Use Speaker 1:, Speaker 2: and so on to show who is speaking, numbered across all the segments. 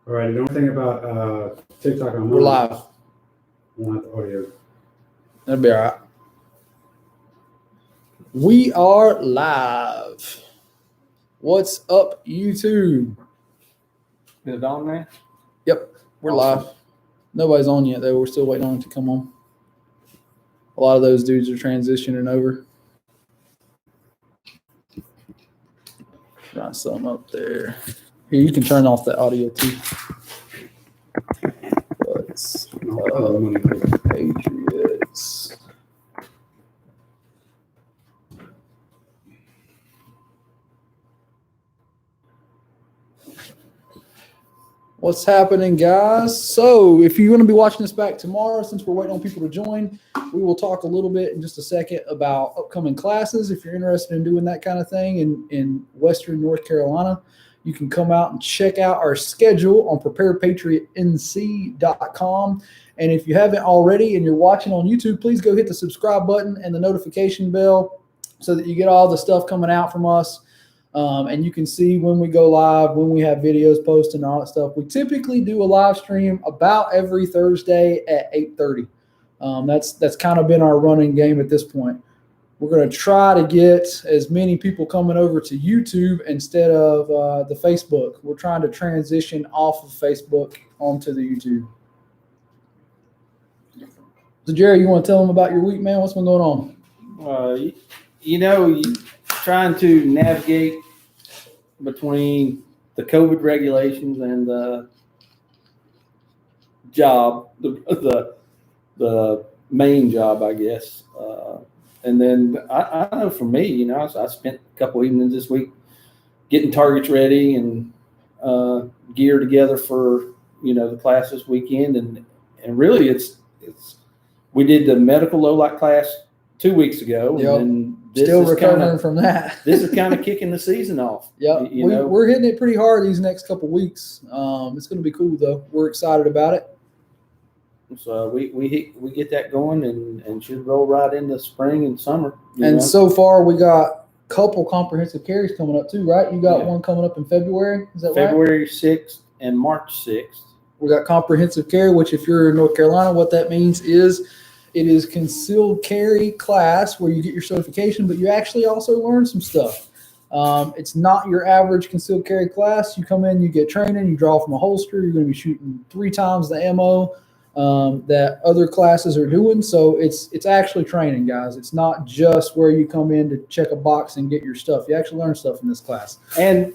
Speaker 1: All right. The only thing about TikTok online.
Speaker 2: We're live.
Speaker 1: I want the audio.
Speaker 2: That'll be all right. We are live. What's up, YouTube?
Speaker 3: Is it on there?
Speaker 2: Yep, we're
Speaker 3: Awesome.
Speaker 2: live. Nobody's on yet, though. We're still waiting on it to come on. A lot of those dudes are transitioning over. Try something up there. Here, you can turn off the audio too. What's up, Patriots? What's happening, guys? So if you're going to be watching this back tomorrow, since we're waiting on people to join, we will talk a little bit in just a second about upcoming classes. If you're interested in doing that kind of thing in Western North Carolina, you can come out and check out our schedule on preparedpatriotnc.com. And if you haven't already and you're watching on YouTube, please go hit the subscribe button and the notification bell so that you get all the stuff coming out from us. And you can see when we go live, when we have videos posted and all that stuff. We typically do a live stream about every Thursday at 8:30. That's kind of been our running game at this point. We're going to try to get as many people coming over to YouTube instead of the Facebook. We're trying to transition off of Facebook onto the YouTube. So, Jerry, you want to tell them about your week, man? What's been going on?
Speaker 3: Trying to navigate between the COVID regulations and the job, the main job, I guess. And then I know for me, I spent a couple evenings this week getting targets ready and gear together for, the class this weekend. And really it's we did the medical low light class 2 weeks ago.
Speaker 2: Yep.
Speaker 3: And
Speaker 2: still recovering from that.
Speaker 3: This is kind of kicking the season off.
Speaker 2: Yeah, we're hitting it pretty hard these next couple weeks. It's going to be cool though. We're excited about it.
Speaker 3: So we get that going and should roll right into spring and summer.
Speaker 2: So far we got a couple comprehensive carries coming up too, right? You got one coming up in February. Is that
Speaker 3: February 6th and March 6th.
Speaker 2: We got comprehensive carry, which if you're in North Carolina, what that means is it is concealed carry class where you get your certification, but you actually also learn some stuff. It's not your average concealed carry class. You come in, you get training, you draw from a holster. You're going to be shooting 3 times the ammo that other classes are doing. So it's actually training, guys. It's not just where you come in to check a box and get your stuff. You actually learn stuff in this class.
Speaker 3: And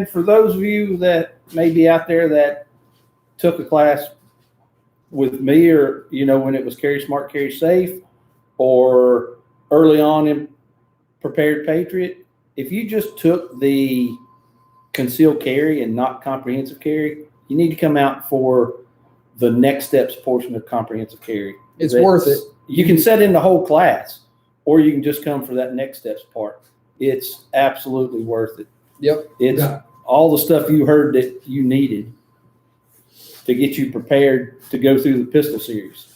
Speaker 3: for those of you that may be out there that took a class with me or, when it was Carry Smart, Carry Safe or early on in Prepared Patriot, if you just took the concealed carry and not comprehensive carry, you need to come out for the next steps portion of comprehensive carry.
Speaker 2: It's worth it.
Speaker 3: You can set in the whole class or you can just come for that next steps part. It's absolutely worth it.
Speaker 2: Yep.
Speaker 3: It's all the stuff you heard that you needed to get you prepared to go through the pistol series.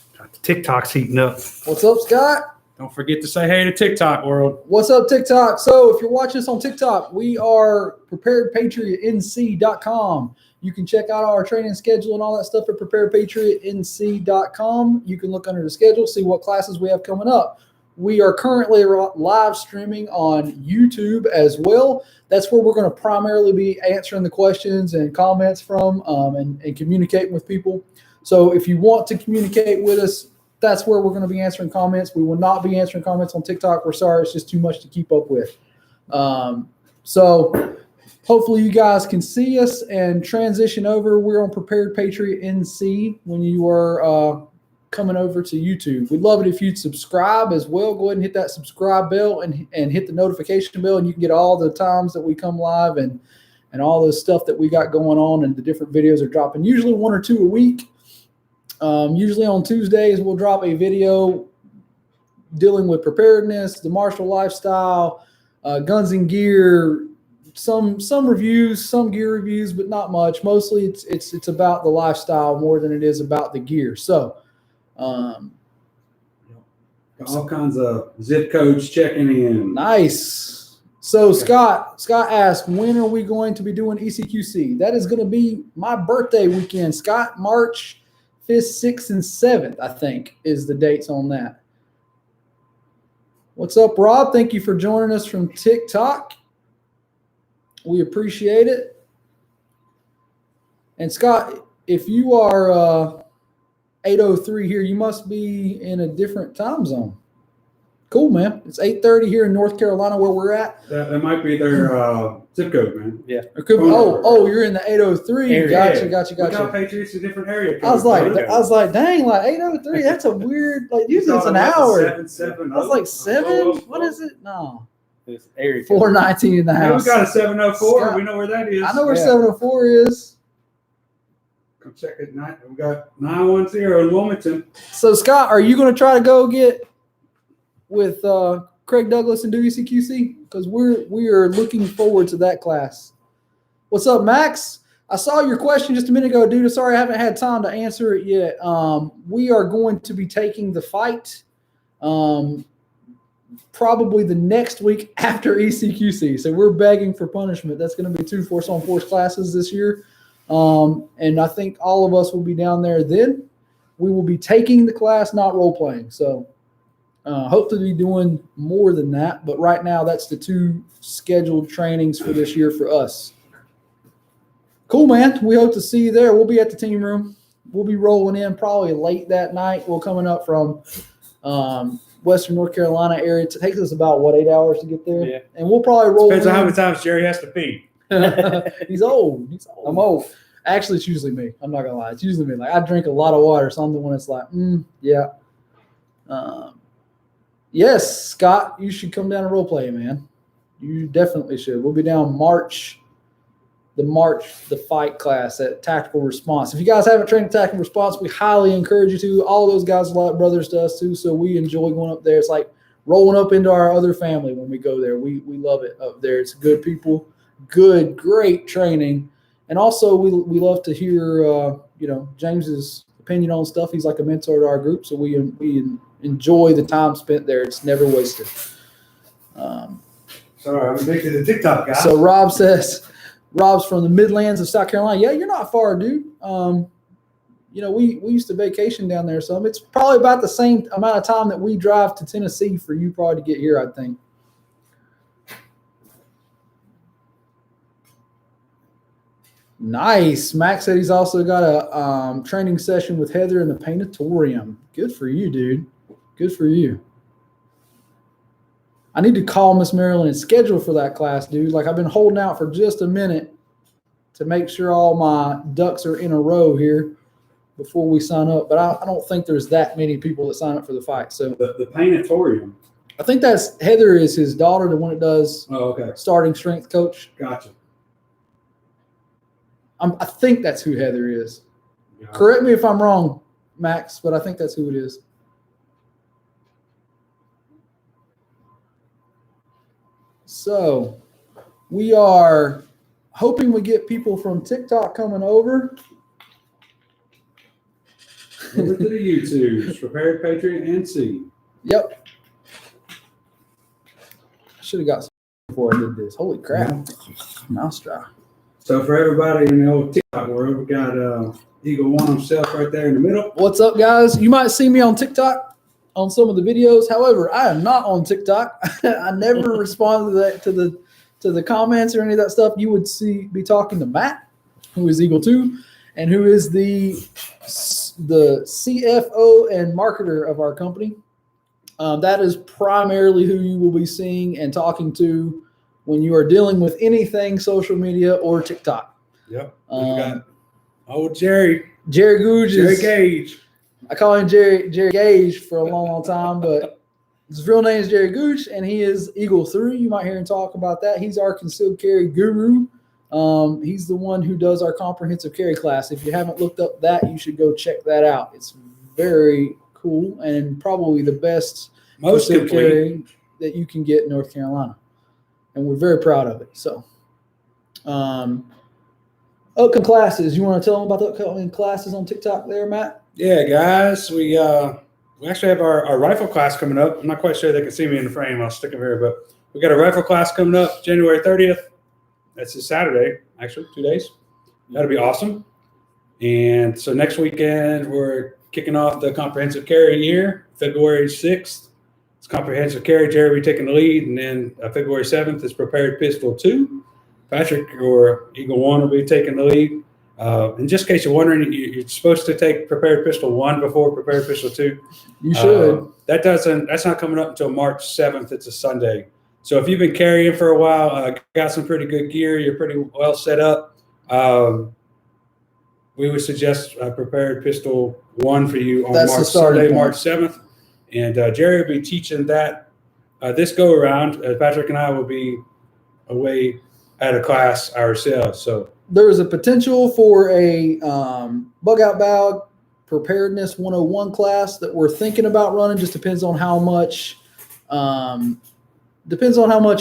Speaker 1: TikTok's heating up.
Speaker 2: What's up, Scott?
Speaker 1: Don't forget to say hey to TikTok world.
Speaker 2: What's up, TikTok? So if you're watching us on TikTok, we are preparedpatriotnc.com. You can check out our training schedule and all that stuff at preparedpatriotnc.com. You can look under the schedule, see what classes we have coming up. We are currently live streaming on YouTube as well. That's where we're going to primarily be answering the questions and comments from and communicating with people. So if you want to communicate with us, that's where we're going to be answering comments. We will not be answering comments on TikTok. We're sorry. It's just too much to keep up with. So hopefully you guys can see us and transition over. We're on Prepared Patriot NC when you are coming over to YouTube. We'd love it if you'd subscribe as well. Go ahead and hit that subscribe bell and hit the notification bell, and you can get all the times that we come live and all the stuff that we got going on, and the different videos are dropping. Usually 1 or 2 a week. Usually on Tuesdays, we'll drop a video dealing with preparedness, the martial lifestyle, guns and gear, some reviews, some gear reviews, but not much. Mostly it's about the lifestyle more than it is about the gear. So
Speaker 1: all kinds of zip codes checking in.
Speaker 2: Nice. So Scott asked, when are we going to be doing ECQC? That is going to be my birthday weekend, Scott. March 5th, 6th, and 7th, I think, is the dates on that. What's up, Rob? Thank you for joining us from TikTok. We appreciate it. And Scott, if you are 8:03 here, you must be in a different time zone. Cool, man. It's 8:30 here in North Carolina where we're at.
Speaker 1: That might be their zip code, man.
Speaker 3: Yeah.
Speaker 2: It could be, you're in the 8:03.
Speaker 3: Area.
Speaker 2: Gotcha.
Speaker 1: We got Patriots a different area.
Speaker 2: I was like, dang, like 8:03. That's a weird. Like usually it's an hour.
Speaker 1: 770.
Speaker 2: I was like 7. What is it? No.
Speaker 3: It's area.
Speaker 2: 419 in the
Speaker 1: Hey,
Speaker 2: house.
Speaker 1: we got a 704.
Speaker 2: Scott.
Speaker 1: We know where that is.
Speaker 2: I know where
Speaker 3: Yeah.
Speaker 2: 704 is.
Speaker 1: Come check it. We got 910 in Wilmington.
Speaker 2: So Scott, are you going to try to go get with Craig Douglas and do ECQC? Because we are looking forward to that class. What's up, Max? I saw your question just a minute ago, dude. Sorry, I haven't had time to answer it yet. We are going to be taking the fight probably the next week after ECQC. So we're begging for punishment. That's going to be 2 force-on-force classes this year. And I think all of us will be down there then. We will be taking the class, not role-playing. So hope to be doing more than that. But right now, that's the 2 scheduled trainings for this year for us. Cool, man. We hope to see you there. We'll be at the team room. We'll be rolling in probably late that night. We're coming up from Western North Carolina area. It takes us about, 8 hours to get there?
Speaker 3: Yeah.
Speaker 2: And we'll probably roll
Speaker 1: Depends
Speaker 2: in.
Speaker 1: on how many times Jerry has to pee.
Speaker 2: He's old. I'm old. Actually, it's usually me. I'm not gonna lie. It's usually me. Like I drink a lot of water, so I'm the one that's like, yeah. Yes, Scott, you should come down and role play, man. You definitely should. We'll be down the fight class at Tactical Response. If you guys haven't trained Tactical Response, we highly encourage you to. All those guys are like brothers to us too, so we enjoy going up there. It's like rolling up into our other family when we go there. We love it up there. It's good people, great training. And also we love to hear James's opinion on stuff. He's like a mentor to our group, so we enjoy the time spent there. It's never wasted.
Speaker 1: Sorry, I'm addicted to TikTok, guys.
Speaker 2: So Rob's from the Midlands of South Carolina. Yeah, you're not far, dude. We used to vacation down there some. It's probably about the same amount of time that we drive to Tennessee for you probably to get here, I think. Nice. Max said he's also got a training session with Heather in the Painatorium. Good for you, dude. Good for you. I need to call Miss Marilyn and schedule for that class, dude. Like I've been holding out for just a minute to make sure all my ducks are in a row here before we sign up. But I don't think there's that many people that sign up for the fight. So
Speaker 1: the Painatorium.
Speaker 2: I think that's Heather is his daughter, the one that does starting strength coach.
Speaker 1: Gotcha.
Speaker 2: I think that's who Heather is.
Speaker 1: Gotcha.
Speaker 2: Correct me if I'm wrong, Max, but I think that's who it is. So we are hoping we get people from TikTok coming over.
Speaker 1: Over to the YouTubes, Prepared Patriot and C.
Speaker 2: Yep. I should have got some before I did this. Holy crap. Mouse dry.
Speaker 1: So for everybody in the old TikTok world, we got Eagle One himself right there in the middle.
Speaker 2: What's up, guys? You might see me on TikTok on some of the videos. However, I am not on TikTok. I never respond to the comments or any of that stuff. You would be talking to Matt, who is Eagle 2, and who is the CFO and marketer of our company. That is primarily who you will be seeing and talking to when you are dealing with anything social media or TikTok.
Speaker 1: Yep. We got old Jerry
Speaker 2: Googe.
Speaker 1: Jerry Gage.
Speaker 2: I call him Jerry Gage for a long time, but his real name is Jerry Gooch, and he is Eagle 3. You might hear him talk about that. He's our concealed carry guru. He's the one who does our comprehensive carry class. If you haven't looked up that, you should go check that out. It's very cool and probably the best
Speaker 1: Most
Speaker 2: concealed
Speaker 1: complete
Speaker 2: carry that you can get in North Carolina. And we're very proud of it. So, upcoming classes. You want to tell them about the upcoming classes on TikTok there, Matt?
Speaker 1: Yeah, guys. We actually have our rifle class coming up. I'm not quite sure they can see me in the frame. I'll stick them here, but we got a rifle class coming up January 30th. That's a Saturday, actually, 2 days. That'll be awesome. And so next weekend, we're kicking off the comprehensive carry year, February 6th. It's comprehensive carry. Jerry will be taking the lead. And then February 7th is prepared pistol 2. Patrick or Eagle 1 will be taking the lead. And just in case you're wondering, you're supposed to take prepared pistol 1 before prepared pistol 2.
Speaker 2: You should.
Speaker 1: That's not coming up until March 7th. It's a Sunday. So if you've been carrying for a while, got some pretty good gear, you're pretty well set up, we would suggest prepared pistol 1 for you on Sunday, March 7th. And Jerry will be teaching that this go around. Patrick and I will be away at a class ourselves. So
Speaker 2: there is a potential for a bug out bag preparedness 101 class that we're thinking about running. Just depends on how much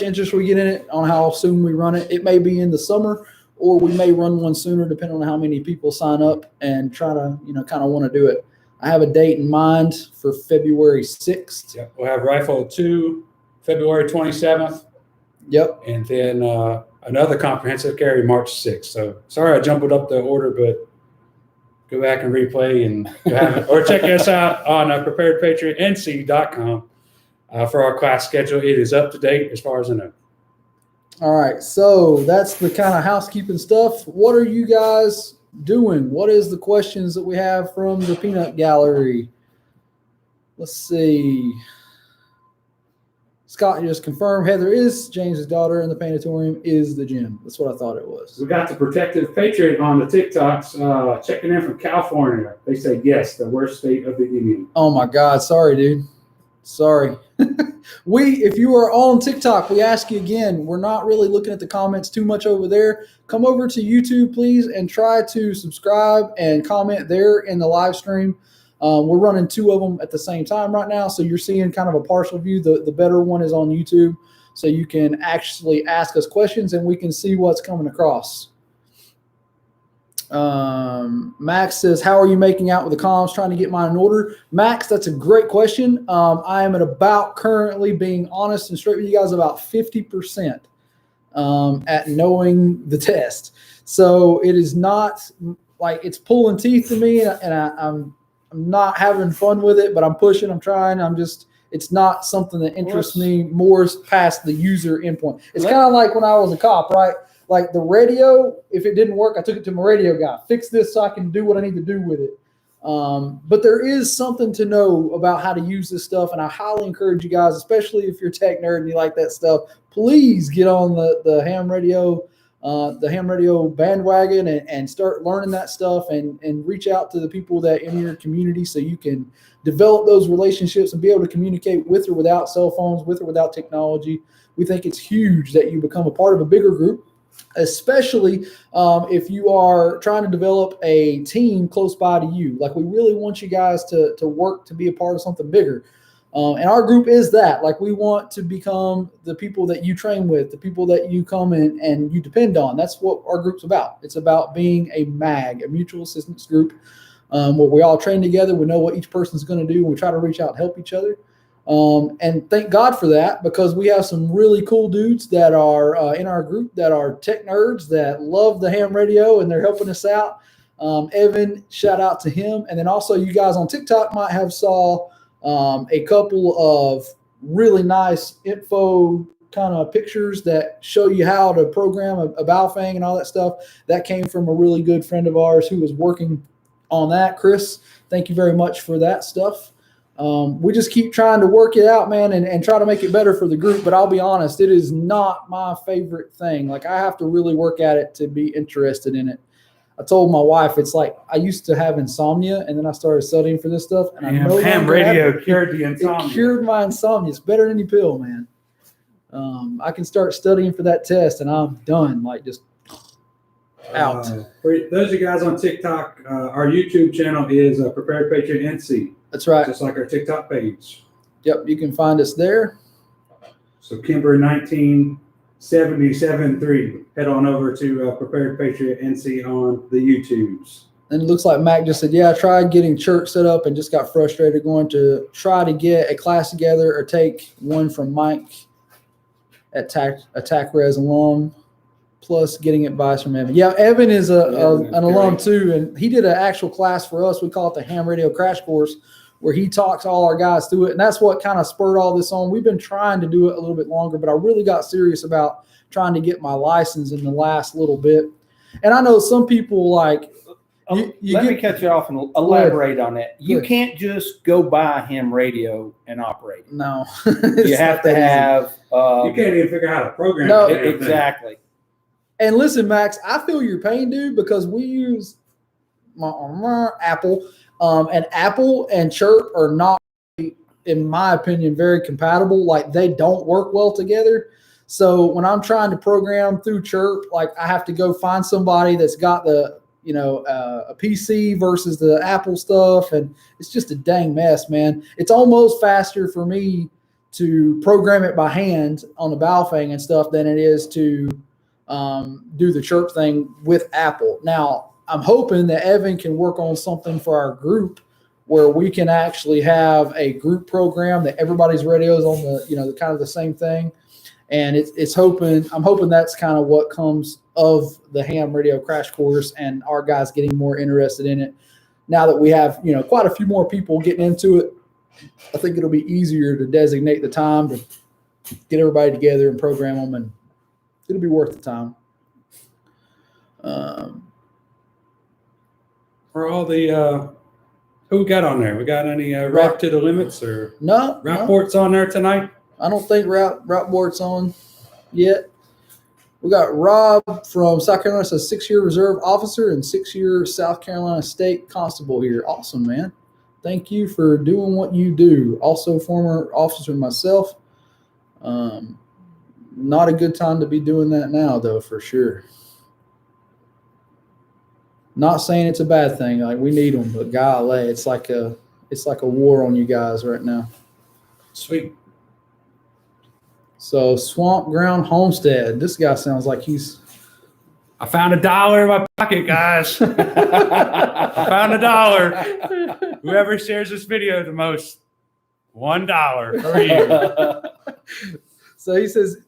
Speaker 2: interest we get in it, on how soon we run it. It may be in the summer, or we may run one sooner, depending on how many people sign up and try to, kind of want to do it. I have a date in mind for February 6th.
Speaker 1: Yep. We'll have Rifle 2 February 27th.
Speaker 2: Yep.
Speaker 1: And then another comprehensive carry March 6th. So sorry I jumbled up the order, but go back and replay and or check us out on preparedpatriotnc.com for our class schedule. It is up to date as far as I know.
Speaker 2: All right, so that's the kind of housekeeping stuff. What are you guys doing? What is the questions that we have from the peanut gallery? Let's see. Scott just confirmed Heather is James's daughter, and the Panatorium is the gym. That's what I thought it was.
Speaker 1: We got the Protective Patriot on the TikToks checking in from California. They say yes, the worst state of the union.
Speaker 2: Oh my God, sorry, dude. Sorry. If you are on TikTok, we ask you again, we're not really looking at the comments too much over there. Come over to YouTube, please, and try to subscribe and comment there in the live stream. We're running 2 of them at the same time right now, so you're seeing kind of a partial view. The better one is on YouTube, so you can actually ask us questions and we can see what's coming across. Max says, how are you making out with the comms, trying to get mine in order? Max, that's a great question. I am at about, currently being honest and straight with you guys, about 50% at knowing the test. So it is not like it's pulling teeth to me, and I'm not having fun with it, but I'm pushing, I'm trying. It's not something that interests me more past the user endpoint. It's kind of like when I was a cop, right? Like the radio, if it didn't work, I took it to my radio guy. Fix this so I can do what I need to do with it. But there is something to know about how to use this stuff, and I highly encourage you guys, especially if you're a tech nerd and you like that stuff, please get on the ham radio bandwagon and start learning that stuff and reach out to the people that in your community so you can develop those relationships and be able to communicate with or without cell phones, with or without technology. We think it's huge that you become a part of a bigger group, especially if you are trying to develop a team close by to you. Like, we really want you guys to work to be a part of something bigger. And our group is that. Like, we want to become the people that you train with, the people that you come in and you depend on. That's what our group's about. It's about being a MAG, a mutual assistance group, where we all train together. We know what each person's going to do. And we try to reach out and help each other. And thank God for that, because we have some really cool dudes that are in our group that are tech nerds that love the ham radio, and they're helping us out. Evan, shout out to him. And then also you guys on TikTok might have saw a couple of really nice info kind of pictures that show you how to program a Baofeng and all that stuff. That came from a really good friend of ours who was working on that. Chris, thank you very much for that stuff. We just keep trying to work it out, man, and try to make it better for the group. But I'll be honest, it is not my favorite thing. Like, I have to really work at it to be interested in it. I told my wife, it's like I used to have insomnia, and then I started studying for this stuff. And
Speaker 1: ham radio cured the insomnia.
Speaker 2: It cured my insomnia. It's better than any pill, man. I can start studying for that test, and I'm done. Like, just out.
Speaker 1: For those of you guys on TikTok, our YouTube channel is Prepared Patriot NC.
Speaker 2: That's right.
Speaker 1: Just like our TikTok page.
Speaker 2: Yep, you can find us there.
Speaker 1: So Kimber 1977.3. Head on over to Prepared Patriot NC on the YouTubes.
Speaker 2: And it looks like Mac just said, yeah, I tried getting church set up and just got frustrated going to try to get a class together or take one from Mike. at Attack Res alum, plus getting advice from Evan. Yeah, Evan is an alum too, and he did an actual class for us. We call it the Ham Radio Crash Course, where he talks all our guys through it, and that's what kind of spurred all this on. We've been trying to do it a little bit longer, but I really got serious about trying to get my license in the last little bit. And I know some people like
Speaker 3: let me cut you off and elaborate on that. You can't just go buy ham radio and operate it.
Speaker 2: No.
Speaker 3: You have to have
Speaker 1: you can't even figure out how to program
Speaker 2: No,
Speaker 1: it.
Speaker 3: exactly.
Speaker 2: And listen, Max, I feel your pain, dude, because we use my Apple, and Apple and Chirp are not, in my opinion, very compatible. Like, they don't work well together. So when I'm trying to program through Chirp, like, I have to go find somebody that's got the, a PC versus the Apple stuff, and it's just a dang mess, man. It's almost faster for me to program it by hand on the Baofeng and stuff than it is to do the Chirp thing with Apple. Now, I'm hoping that Evan can work on something for our group where we can actually have a group program that everybody's radios on the, kind of the same thing. And I'm hoping that's kind of what comes of the Ham Radio Crash Course and our guys getting more interested in it. Now that we have, quite a few more people getting into it, I think it'll be easier to designate the time to get everybody together and program them, and it'll be worth the time.
Speaker 1: For all the who we got on there? We got any Rap to the Limits or
Speaker 2: No.
Speaker 1: Rapport's on there tonight?
Speaker 2: I don't think Rapport's on yet. We got Rob from South Carolina, says 6-year reserve officer and 6-year South Carolina State Constable here. Awesome, man. Thank you for doing what you do. Also, former officer myself. Not a good time to be doing that now, though, for sure. Not saying it's a bad thing. Like, we need them, but golly, it's like a war on you guys right now.
Speaker 1: Sweet.
Speaker 2: So, Swamp Ground Homestead. This guy sounds like he's.
Speaker 1: I found $1 in my pocket, guys. I found $1. Whoever shares this video the most, $1 for you.
Speaker 2: So he says,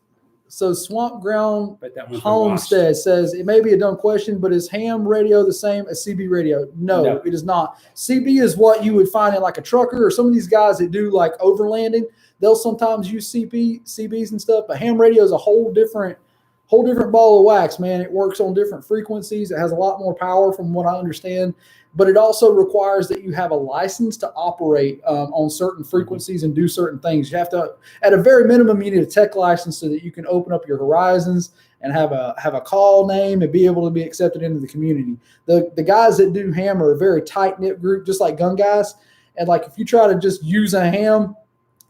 Speaker 2: Swamp Ground
Speaker 1: Bet that one's been
Speaker 2: Homestead says, it may be a dumb question, but is ham radio the same as CB radio? No, it is not. CB is what you would find in like a trucker or some of these guys that do like overlanding. They'll sometimes use CBs and stuff, but ham radio is a whole different ball of wax, man. It works on different frequencies. It has a lot more power from what I understand, but it also requires that you have a license to operate on certain frequencies and do certain things. You have to, at a very minimum, you need a tech license so that you can open up your horizons and have a call name and be able to be accepted into the community. The guys that do ham are a very tight-knit group, just like gun guys. And like, if you try to just use a ham,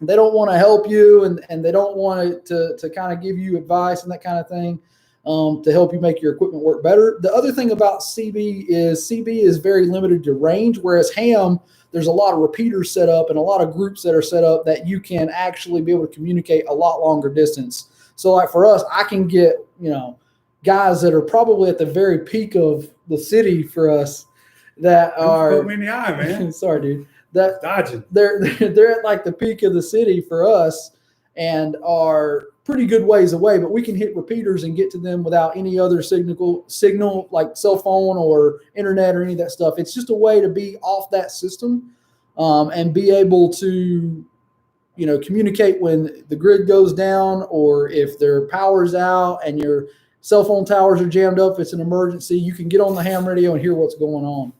Speaker 2: they don't want to help you, and they don't want to kind of give you advice and that kind of thing to help you make your equipment work better. The other thing about CB is very limited to range, whereas ham, there's a lot of repeaters set up and a lot of groups that are set up that you can actually be able to communicate a lot longer distance. So like for us, I can get, guys that are probably at the very peak of the city for us that are.
Speaker 1: Put me in the eye, man.
Speaker 2: Sorry, dude. That
Speaker 1: Dodging.
Speaker 2: They're at like the peak of the city for us and are pretty good ways away, but we can hit repeaters and get to them without any other signal like cell phone or internet or any of that stuff. It's just a way to be off that system and be able to, communicate when the grid goes down or if their power's out and your cell phone towers are jammed up. If it's an emergency, you can get on the ham radio and hear what's going on.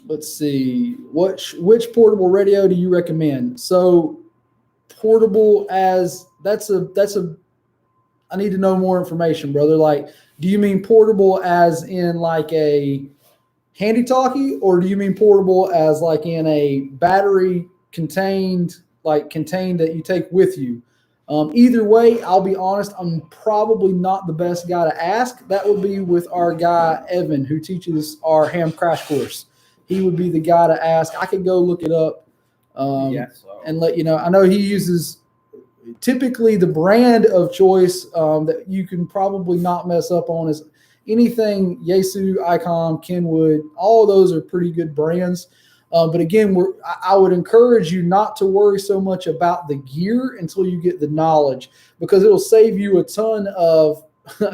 Speaker 2: Let's see, which portable radio do you recommend? So portable as that's a I need to know more information, brother. Like, do you mean portable as in like a handy talkie, or do you mean portable as like in a battery contained that you take with you? Either way, I'll be honest, I'm probably not the best guy to ask. That would be with our guy Evan, who teaches our ham crash course. He would be the guy to ask. I could go look it up and let you know. I know he uses typically the brand of choice that you can probably not mess up on is anything Yaesu, Icom, Kenwood. All of those are pretty good brands. But again, I would encourage you not to worry so much about the gear until you get the knowledge, because it'll save you a ton of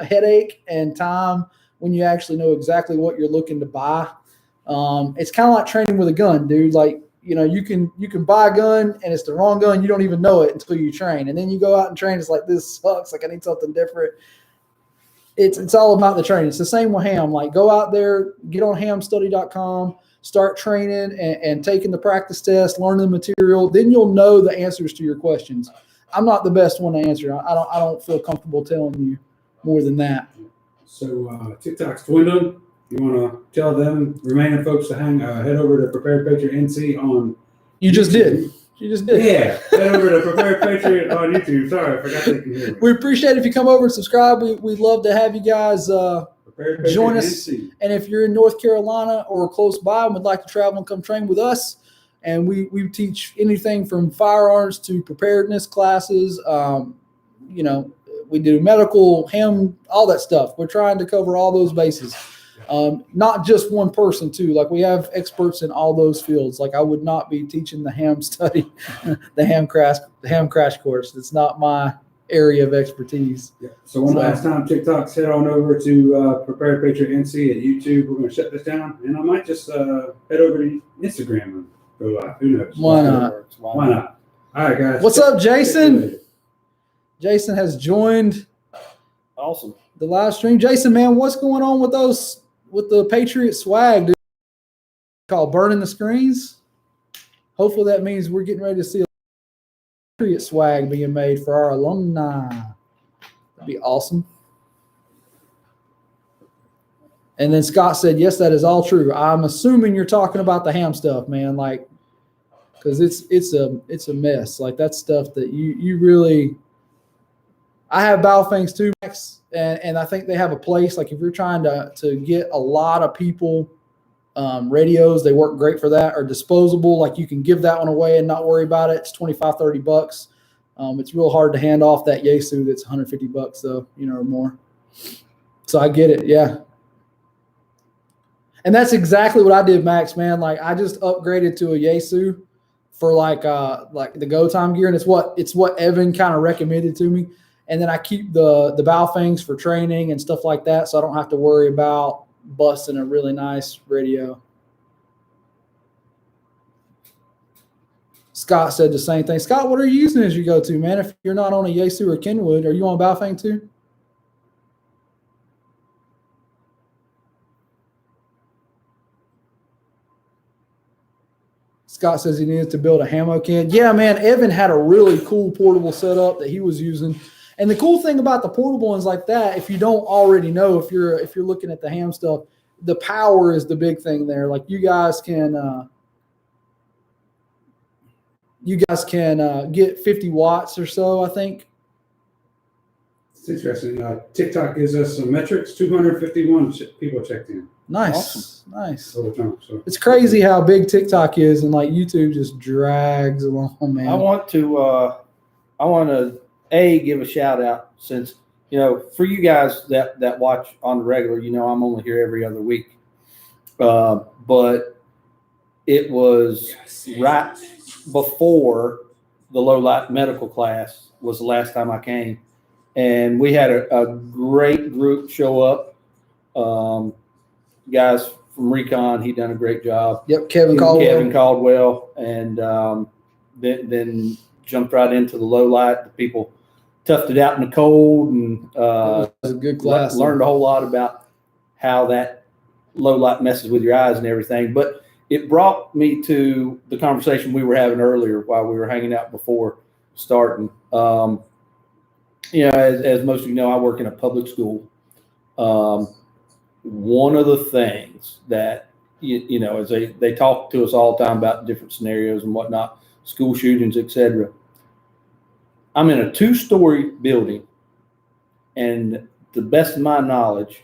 Speaker 2: headache and time when you actually know exactly what you're looking to buy. It's kind of like training with a gun, dude. Like, you can buy a gun and it's the wrong gun. You don't even know it until you train. And then you go out and train. It's like, this sucks. Like, I need something different. It's all about the training. It's the same with ham. Like, go out there, get on hamstudy.com, start training and taking the practice test, learning the material. Then you'll know the answers to your questions. I'm not the best one to answer. I don't feel comfortable telling you more than that.
Speaker 1: So TikTok's dwindling. You want to tell them remaining folks to head over to Prepared Patriot NC on.
Speaker 2: You just did.
Speaker 1: Yeah, head over to Prepared Patriot on YouTube. Sorry, I forgot they can hear me.
Speaker 2: We appreciate it if you come over and subscribe. We'd love to have you guys join us.
Speaker 1: NC.
Speaker 2: And if you're in North Carolina or close by and would like to travel and come train with us, and we teach anything from firearms to preparedness classes. We do medical, ham, all that stuff. We're trying to cover all those bases. Not just one person too. Like, we have experts in all those fields. Like, I would not be teaching the ham study, the ham crash course. That's not my area of expertise.
Speaker 1: Yeah. So one last time, TikToks, head on over to Prepared Patriot NC at YouTube. We're going to shut this down, and I might just head over to Instagram and go live. Who knows?
Speaker 2: Why not?
Speaker 1: Why not? All right, guys.
Speaker 2: What's up, Jason? Jason has joined.
Speaker 3: Awesome.
Speaker 2: The live stream. Jason, man, what's going on with the Patriot swag, dude? Called burning the screens. Hopefully that means we're getting ready to see a Patriot swag being made for our alumni. That'd be awesome. And then Scott said, yes, that is all true. I'm assuming you're talking about the ham stuff, man. Like, because it's a mess. Like, that stuff that you really. I have Baofangs too, Max, and I think they have a place. Like, if you're trying to get a lot of people radios, they work great for that, or disposable. Like, you can give that one away and not worry about it. It's $25-$30. It's real hard to hand off that Yaesu that's $150 though, or more. So I get it. Yeah. And that's exactly what I did, Max, man. Like, I just upgraded to a Yaesu for like the go time gear. And it's what Evan kind of recommended to me. And then I keep the Baofangs for training and stuff like that, so I don't have to worry about busting a really nice radio. Scott said the same thing. Scott, what are you using as you go to, man? If you're not on a Yaesu or Kenwood, are you on Baofang too? Scott says he needs to build a Hamo can. Yeah, man, Evan had a really cool portable setup that he was using. And the cool thing about the portable ones like that, if you don't already know, if you're looking at the ham stuff, the power is the big thing there. Like, you guys can get 50 watts or so, I think.
Speaker 1: It's interesting. TikTok gives us some metrics. 251 people checked in.
Speaker 2: Nice,
Speaker 1: awesome.
Speaker 2: Nice.
Speaker 1: So
Speaker 2: it's crazy how big TikTok is, and like YouTube just drags along, man.
Speaker 3: I want to give a shout out, since for you guys that watch on the regular, I'm only here every other week, but it was right before the low light medical class was the last time I came, and we had a great group show up. Guys from Recon, he done a great job.
Speaker 2: Yep, Kevin
Speaker 3: Caldwell, and then jumped right into the low light. The people toughed it out in the cold, and
Speaker 2: it was a good class.
Speaker 3: Learned a whole lot about how that low light messes with your eyes and everything. But it brought me to the conversation we were having earlier while we were hanging out before starting. As most of you know, I work in a public school. One of the things that, as they talk to us all the time about different scenarios and whatnot, school shootings, etc. I'm in a 2-story building, and to the best of my knowledge,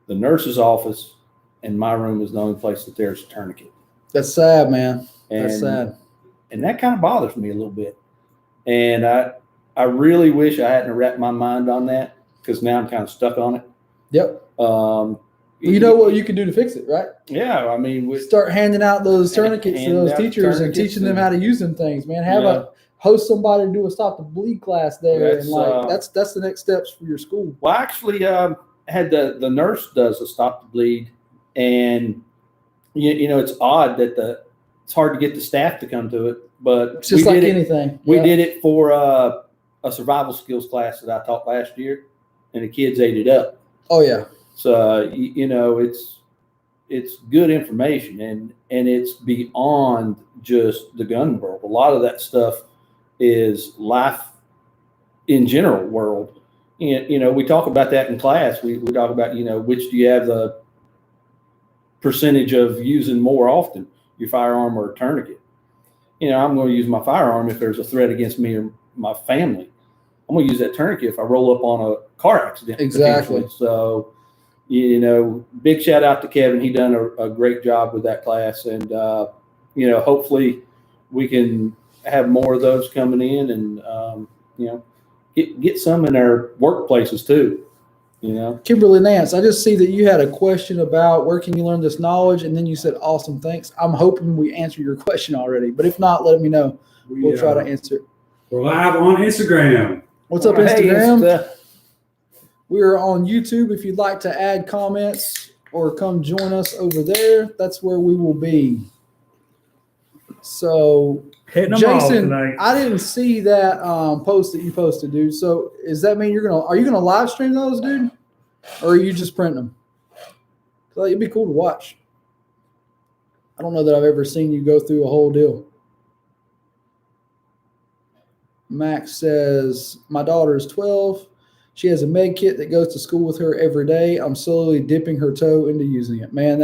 Speaker 3: the nurse's office and my room is the only place that there's a tourniquet.
Speaker 2: That's sad, man. That's sad.
Speaker 3: And that kind of bothers me a little bit. And I really wish I hadn't wrapped my mind on that, because now I'm kind of stuck on it.
Speaker 2: Yep. You know what you can do to fix it, right?
Speaker 3: Yeah, I mean, we
Speaker 2: Start handing out those tourniquets to
Speaker 3: Hand
Speaker 2: those
Speaker 3: out
Speaker 2: teachers and
Speaker 3: tourniquets
Speaker 2: teaching them how to use them things, man.
Speaker 3: Yeah.
Speaker 2: Host somebody to do a stop the bleed class there,
Speaker 3: That's,
Speaker 2: and like that's the next steps for your school.
Speaker 3: Well, I actually had the nurse does a stop the bleed, and you know it's odd that it's hard to get the staff to come to it, but
Speaker 2: It's just like anything.
Speaker 3: We did it for a survival skills class that I taught last year, and the kids ate it up.
Speaker 2: Oh yeah.
Speaker 3: So you know it's good information, and it's beyond just the gun world. A lot of that stuff is life in general world. And, you know, we talk about that in class. We talk about, you know, which do you have the percentage of using more often, your firearm or a tourniquet? You know, I'm going to use my firearm if there's a threat against me or my family. I'm going to use that tourniquet if I roll up on a car accident.
Speaker 2: Exactly.
Speaker 3: So, you know, big shout out to Kevin. He done a great job with that class. And, you know, hopefully we can have more of those coming in and, you know, get some in our workplaces too, you know.
Speaker 2: Kimberly Nance, I just see that you had a question about where can you learn this knowledge, and then you said awesome, thanks. I'm hoping we answered your question already, but if not, let me know. We'll try to answer it.
Speaker 1: We're live on Instagram.
Speaker 2: What's up, Instagram? We're on YouTube. If you'd like to add comments or come join us over there, that's where we will be. So,
Speaker 1: Hitting them all
Speaker 2: Jason,
Speaker 1: tonight.
Speaker 2: I didn't see that post that you posted, dude. So, does that mean are you gonna live stream those, dude, or are you just printing them? So it'd be cool to watch. I don't know that I've ever seen you go through a whole deal. Max says, my daughter is 12. She has a med kit that goes to school with her every day. I'm slowly dipping her toe into using it. Man,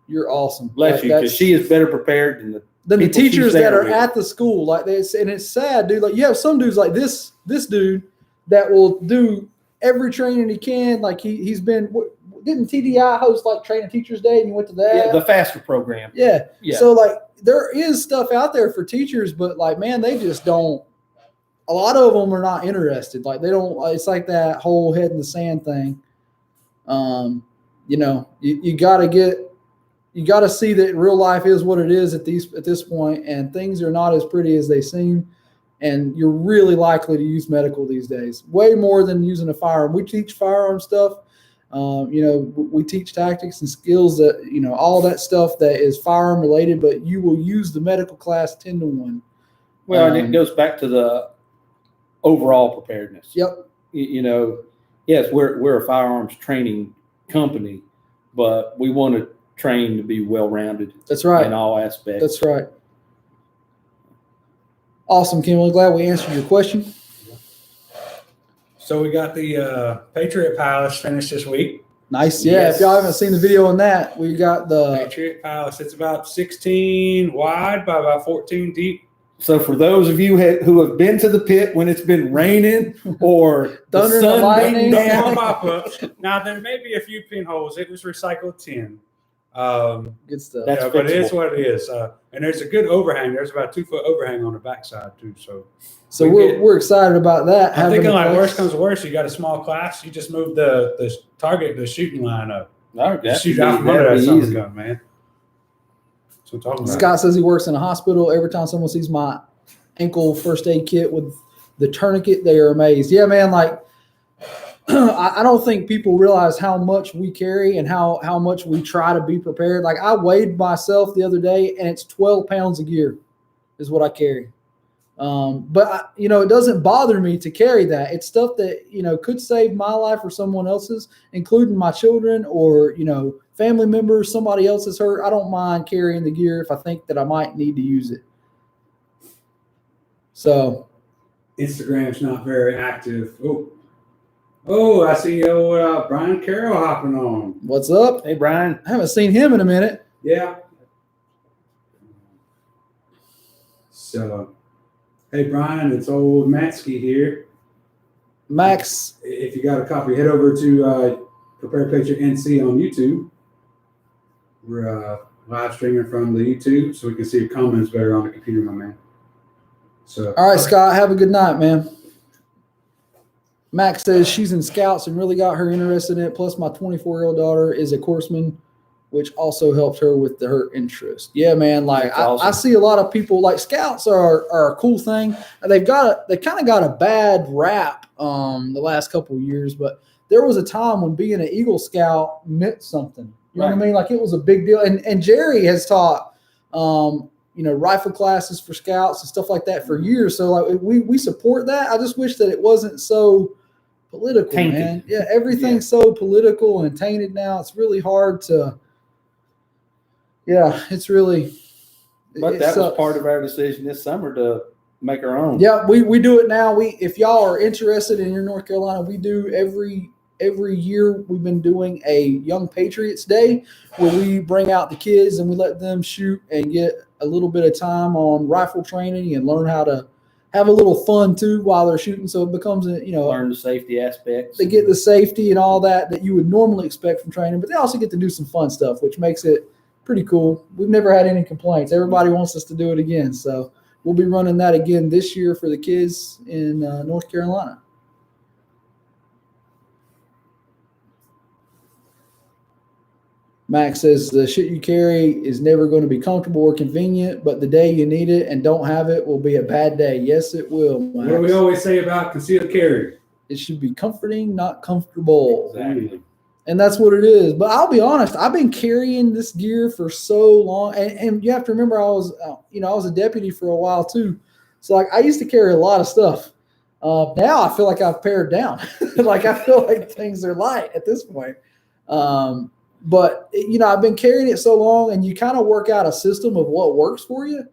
Speaker 2: you're awesome.
Speaker 3: Bless you, because she is better prepared than
Speaker 2: the teachers that are at the school. Like this, and it's sad, dude. Like you have some dudes like this dude that will do every training he can. Like he's been, didn't TDI host like Training Teachers Day, and you went to that?
Speaker 3: Yeah, the FASTER program.
Speaker 2: Yeah. So like there is stuff out there for teachers, but like, man, they just don't. A lot of them are not interested. Like they don't. It's like that whole head in the sand thing. You know, you got to see that real life is what it is at this point, and things are not as pretty as they seem. And you're really likely to use medical these days, way more than using a firearm. We teach firearm stuff. You know, we teach tactics and skills that, you know, all that stuff that is firearm related, but you will use the medical class 10 to 1.
Speaker 3: Well, and it goes back to the overall preparedness.
Speaker 2: Yep.
Speaker 3: You know, yes, we're a firearms training company, but we want to train to be well-rounded.
Speaker 2: That's right.
Speaker 3: In all aspects.
Speaker 2: That's right. Awesome, Kimberly. Glad we answered your question.
Speaker 1: So we got the Patriot Palace finished this week.
Speaker 2: Nice. Yeah.
Speaker 3: Yes.
Speaker 2: If y'all haven't seen the video on that, we got the
Speaker 1: Patriot Palace. It's about 16 wide by about 14 deep.
Speaker 3: So for those of you who have been to the pit when it's been raining or
Speaker 2: Thunder
Speaker 3: the
Speaker 2: and
Speaker 3: sun
Speaker 2: lightning.
Speaker 3: beating down,
Speaker 1: Now there may be a few pinholes. It was recycled tin.
Speaker 2: good stuff.
Speaker 3: That's
Speaker 1: yeah, but it is
Speaker 3: fixable.
Speaker 1: what it is. And there's a good overhang. There's about 2 foot overhang on the backside too. So
Speaker 2: we're excited about that.
Speaker 1: I'm thinking like
Speaker 2: place.
Speaker 1: worst comes to worst, you got a small class. You just move the target, the shooting line up.
Speaker 3: That'd
Speaker 1: Shoot
Speaker 3: be-
Speaker 1: out from under
Speaker 3: that'd
Speaker 1: that
Speaker 3: be
Speaker 1: son of a
Speaker 3: easy.
Speaker 1: gun, man. That's what I'm talking about.
Speaker 2: Scott says he works in a hospital. Every time someone sees my ankle first aid kit with the tourniquet, they are amazed. Yeah, man. Like, I don't think people realize how much we carry and how much we try to be prepared. Like, I weighed myself the other day, and it's 12 pounds of gear is what I carry. But you know, it doesn't bother me to carry that. It's stuff that, you know, could save my life or someone else's, including my children or, you know, family members, somebody else is hurt. I don't mind carrying the gear if I think that I might need to use it. So
Speaker 1: Instagram's not very active. Oh, I see old Brian Carroll hopping on.
Speaker 2: what's up?
Speaker 3: Hey, Brian.
Speaker 2: I haven't seen him in a minute.
Speaker 1: Yeah. So, hey, Brian, it's old Matsky here.
Speaker 2: Max,
Speaker 1: If you got a copy, head over to Prepare Patriot NC on YouTube. We're live streaming from the YouTube, so we can see your comments better on the computer, my man. So,
Speaker 2: all right, Scott, have a good night, man. Max says she's in Scouts and really got her interested in it. Plus, my 24-year-old daughter is a courseman, which also helped her with her interest. Yeah, man. Like
Speaker 3: Awesome.
Speaker 2: I see a lot of people like Scouts are a cool thing. They kind of got a bad rap the last couple of years, but there was a time when being an Eagle Scout meant something. You know what I mean? Like it was a big deal. And Jerry has taught rifle classes for Scouts and stuff like that for years. So like we support that. I just wish that it wasn't so political,
Speaker 3: Tainted.
Speaker 2: man. Yeah, everything's so political and tainted now. It's really hard to. Yeah, it's really.
Speaker 3: But that was part of our decision this summer to make our own.
Speaker 2: Yeah, we do it now. If y'all are interested in your North Carolina, we do every year. We've been doing a Young Patriots Day where we bring out the kids and we let them shoot and get a little bit of time on rifle training and learn how to have a little fun too while they're shooting. So it becomes
Speaker 3: learn the safety aspects.
Speaker 2: They get the safety and all that you would normally expect from training, but they also get to do some fun stuff, which makes it pretty cool. We've never had any complaints. Everybody wants us to do it again. So we'll be running that again this year for the kids in North Carolina. Max says the shit you carry is never going to be comfortable or convenient, but the day you need it and don't have it will be a bad day. Yes, it will, Max.
Speaker 1: What do we always say about concealed carry?
Speaker 2: It should be comforting, not comfortable.
Speaker 3: Exactly.
Speaker 2: And that's what it is. But I'll be honest, I've been carrying this gear for so long. And you have to remember I was a deputy for a while too. So like I used to carry a lot of stuff. Now I feel like I've pared down. Like I feel like things are light at this point. But I've been carrying it so long, and you kind of work out a system of what works for you.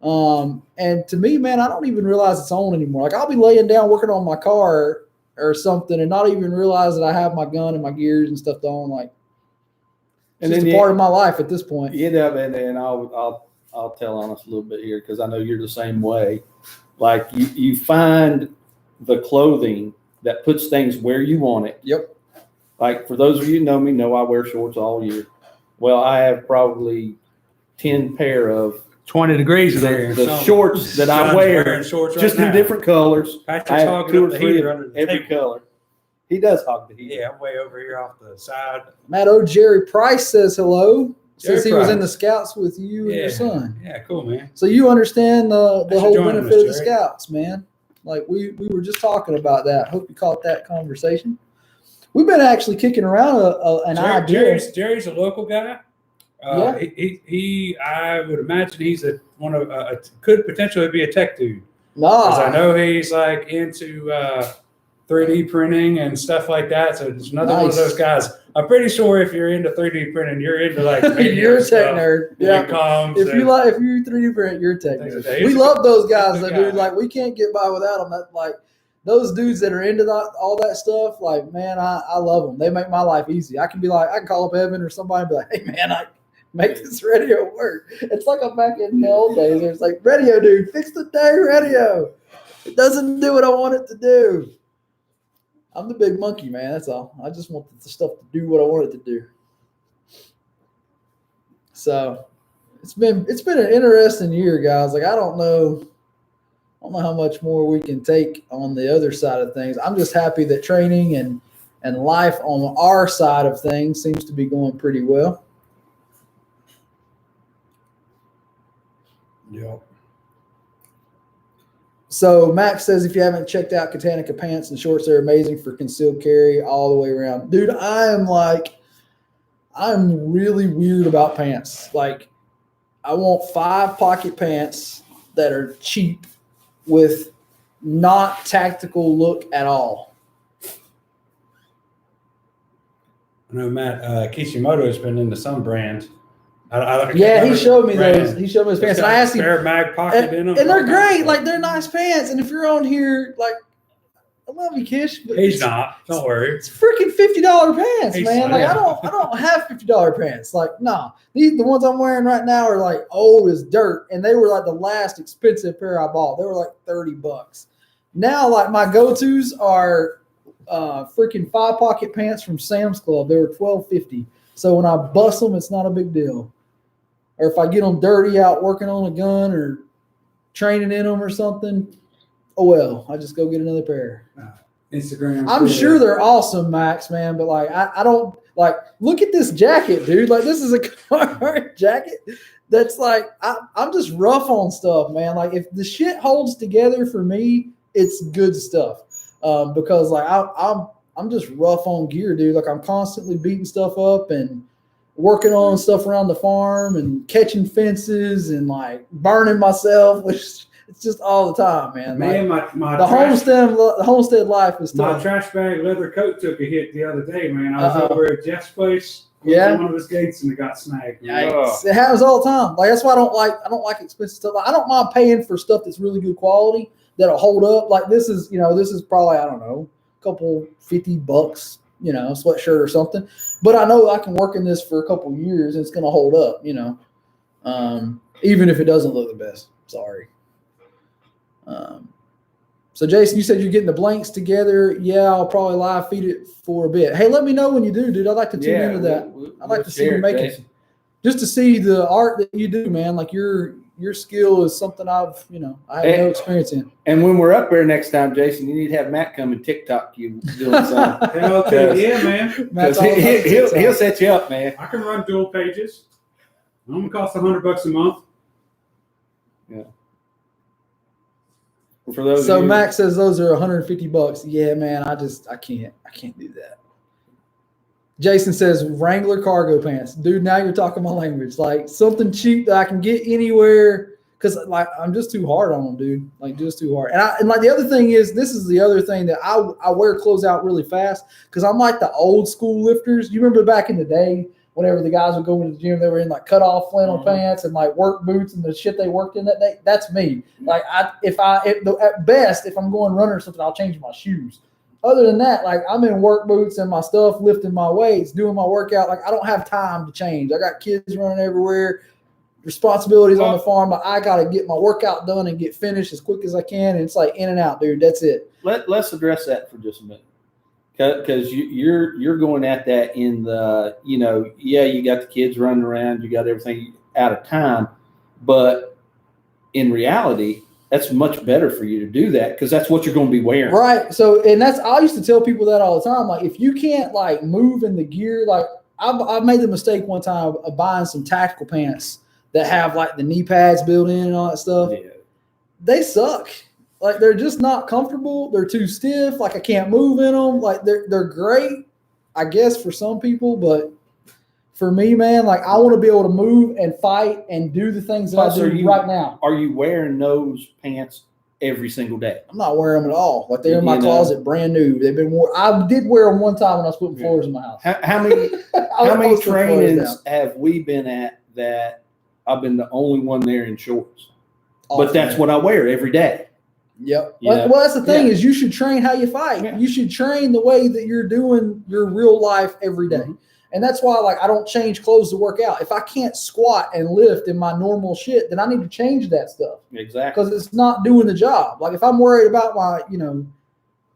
Speaker 2: And to me, man, I don't even realize it's on anymore. Like I'll be laying down working on my car or something, and not even realize that I have my gun and my gears and stuff on. Like, it's just a part of my life at this point.
Speaker 3: And I'll tell on us a little bit here because I know you're the same way. Like you find the clothing that puts things where you want it.
Speaker 2: Yep.
Speaker 3: Like for those of you who know me, know I wear shorts all year. Well, I have probably 10 pair of
Speaker 1: 20 degrees there.
Speaker 3: The shorts that I wear, just in different colors.
Speaker 1: Patrick's hogging up the heater under the
Speaker 3: every
Speaker 1: table.
Speaker 3: color. He does hog the heater.
Speaker 1: Yeah, I'm way over here off the side.
Speaker 2: Matt Jerry Price says hello. Says he was
Speaker 1: Price.
Speaker 2: in the Scouts with you and your son.
Speaker 1: Yeah, cool, man.
Speaker 2: So you understand the whole benefit of the
Speaker 1: Jerry.
Speaker 2: Scouts, man. Like we were just talking about that. Hope you caught that conversation. We've been actually kicking around an idea.
Speaker 1: Jerry's a local guy. I would imagine he's could potentially be a tech dude. Because I know he's like into 3D printing and stuff like that. So it's another one of those guys. I'm pretty sure if you're into 3D printing, you're into like
Speaker 2: you're a tech nerd. Yeah.
Speaker 1: If
Speaker 2: you 3D print, you're a tech nerd. We love those guys, though, dude. Like we can't get by without them. That like. Those dudes that are into all that stuff, like, man, I love them. They make my life easy. I can call up Evan or somebody and be like, hey, man, I make this radio work. It's like I'm back in the old days. It's like, radio, dude, fix the dang radio. It doesn't do what I want it to do. I'm the big monkey, man. That's all. I just want the stuff to do what I want it to do. So it's been an interesting year, guys. Like, I don't know how much more we can take on the other side of things. I'm just happy that training and life on our side of things seems to be going pretty well.
Speaker 1: Yep.
Speaker 2: So Max says if you haven't checked out Katanica pants and shorts, they're amazing for concealed carry all the way around. Dude, I'm really weird about pants. Like, I want 5-pocket pants that are cheap with not tactical look at all.
Speaker 1: I know Matt Kishimoto has been into some brand.
Speaker 2: He showed me those. He showed me his pants. And I asked him,
Speaker 1: pair of mag pocket in them.
Speaker 2: And they're great. Like, they're nice pants. And if you're on here, like, I love you, Kish. But
Speaker 1: he's not. Don't worry.
Speaker 2: It's freaking $50 pants, man. Like,
Speaker 1: yeah.
Speaker 2: I don't have $50 pants. Like, no. The ones I'm wearing right now are like old as dirt, and they were like the last expensive pair I bought. They were like $30. Now, like, my go-tos are freaking 5-pocket pants from Sam's Club. They were $12.50. So when I bust them, it's not a big deal. Or if I get them dirty out working on a gun or training in them or something, oh well, I just go get another pair.
Speaker 1: Instagram.
Speaker 2: I'm sure they're awesome, Max, man. But like, I don't like. Look at this jacket, dude. Like, this is a Carhartt jacket. That's like, I'm just rough on stuff, man. Like, if the shit holds together for me, it's good stuff. Because like I'm just rough on gear, dude. Like, I'm constantly beating stuff up and working on stuff around the farm and catching fences and like burning myself, which it's just all the time, man.
Speaker 1: Man,
Speaker 2: Like,
Speaker 1: my
Speaker 2: the
Speaker 1: trash,
Speaker 2: homestead life is
Speaker 1: my
Speaker 2: tough.
Speaker 1: trash bag leather coat took a hit the other day, man. I was
Speaker 2: Uh-oh.
Speaker 1: over at Jeff's place.
Speaker 2: Yeah.
Speaker 1: One of his gates and it got snagged.
Speaker 2: Yikes. It happens all the time. Like, that's why I don't like expensive stuff. Like, I don't mind paying for stuff that's really good quality that'll hold up. Like, this is probably, I don't know, a couple $50, sweatshirt or something. But I know I can work in this for a couple years and it's gonna hold up, even if it doesn't look the best. Sorry. So Jason, you said you're getting the blanks together. Yeah, I'll probably live feed it for a bit. Hey, let me know when you do, dude. I'd like to tune into that. I'd like to see you making it. Just to see the art that you do, man. Like, your skill is something I have no experience in.
Speaker 3: And when we're up there next time, Jason, you need to have Matt come and TikTok you doing something.
Speaker 1: Yeah, man.
Speaker 3: He'll set you up, man.
Speaker 1: I can run dual pages. It only costs $100 a month.
Speaker 3: Yeah. For those
Speaker 2: so Max says those are $150. Yeah, man. I can't do that. Jason says Wrangler cargo pants. Dude, now you're talking my language. Like, something cheap that I can get anywhere, because like I'm just too hard on them, dude. Like, just too hard. And like the other thing is, this is the other thing that I wear clothes out really fast because I'm like the old school lifters. You remember back in the day whenever the guys would go into the gym, they were in like cut off flannel pants and like work boots and the shit they worked in that day. That's me. Like, at best, if I'm going running or something, I'll change my shoes. Other than that, like, I'm in work boots and my stuff, lifting my weights, doing my workout. Like, I don't have time to change. I got kids running everywhere, responsibilities on the farm. But I got to get my workout done and get finished as quick as I can. And it's like in and out, dude. That's it.
Speaker 3: Let's address that for just a minute. Because you're going at that in the, you got the kids running around, you got everything out of time. But in reality, that's much better for you to do that because that's what you're going to be wearing.
Speaker 2: Right. So, and I used to tell people that all the time. Like, if you can't like move in the gear, like I've made the mistake one time of buying some tactical pants that have like the knee pads built in and all that stuff.
Speaker 3: Yeah.
Speaker 2: They suck. Like, they're just not comfortable. They're too stiff. Like, I can't move in them. Like, they're great, I guess, for some people, but for me, man, like, I want to be able to move and fight and do the things that I do right now.
Speaker 3: Are you wearing those pants every single day?
Speaker 2: I'm not wearing them at all. Like, they're in my closet, brand new. They've been worn. I did wear them one time when I was putting floors in my house.
Speaker 3: How many trainings have we been at that I've been the only one there in shorts? Awesome, but that's what I wear every day.
Speaker 2: Yep. Well, that's the thing is you should train how you fight. Yeah. You should train the way that you're doing your real life every day. Mm-hmm. And that's why, like, I don't change clothes to work out. If I can't squat and lift in my normal shit, then I need to change that stuff.
Speaker 3: Exactly.
Speaker 2: Because it's not doing the job. Like, if I'm worried about my,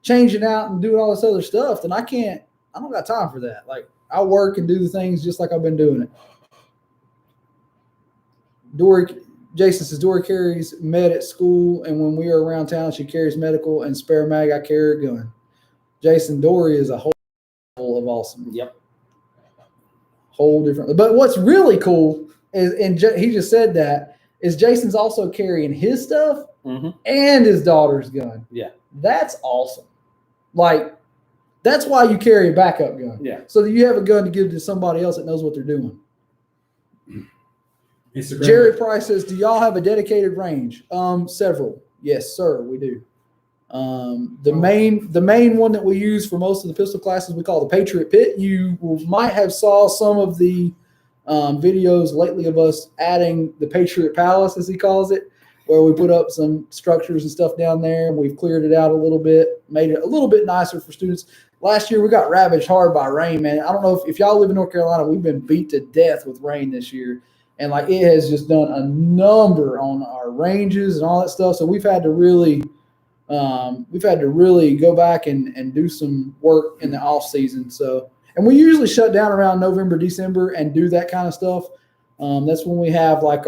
Speaker 2: changing out and doing all this other stuff, then I don't got time for that. Like, I work and do the things just like I've been doing it. Jason says, Dory carries med at school, and when we are around town, she carries medical, and spare mag, I carry a gun. Jason, Dory is a whole of awesome.
Speaker 3: Yep.
Speaker 2: Whole different. But what's really cool is, and he just said that, is Jason's also carrying his stuff and his daughter's gun.
Speaker 3: Yeah.
Speaker 2: That's awesome. Like, that's why you carry a backup gun.
Speaker 3: Yeah.
Speaker 2: So that you have a gun to give to somebody else that knows what they're doing.
Speaker 1: Instagram.
Speaker 2: Jerry Price says, do y'all have a dedicated range? Several. Yes, sir, we do. The main one that we use for most of the pistol classes we call the Patriot Pit. You might have saw some of the videos lately of us adding the Patriot Palace, as he calls it, where we put up some structures and stuff down there, and we've cleared it out a little bit, made it a little bit nicer for students. Last year we got ravaged hard by rain, man. I don't know if y'all live in North Carolina, we've been beat to death with rain this year. And like, it has just done a number on our ranges and all that stuff. So we've had to really go back and do some work in the off season. So, and we usually shut down around November, December and do that kind of stuff. That's when we have like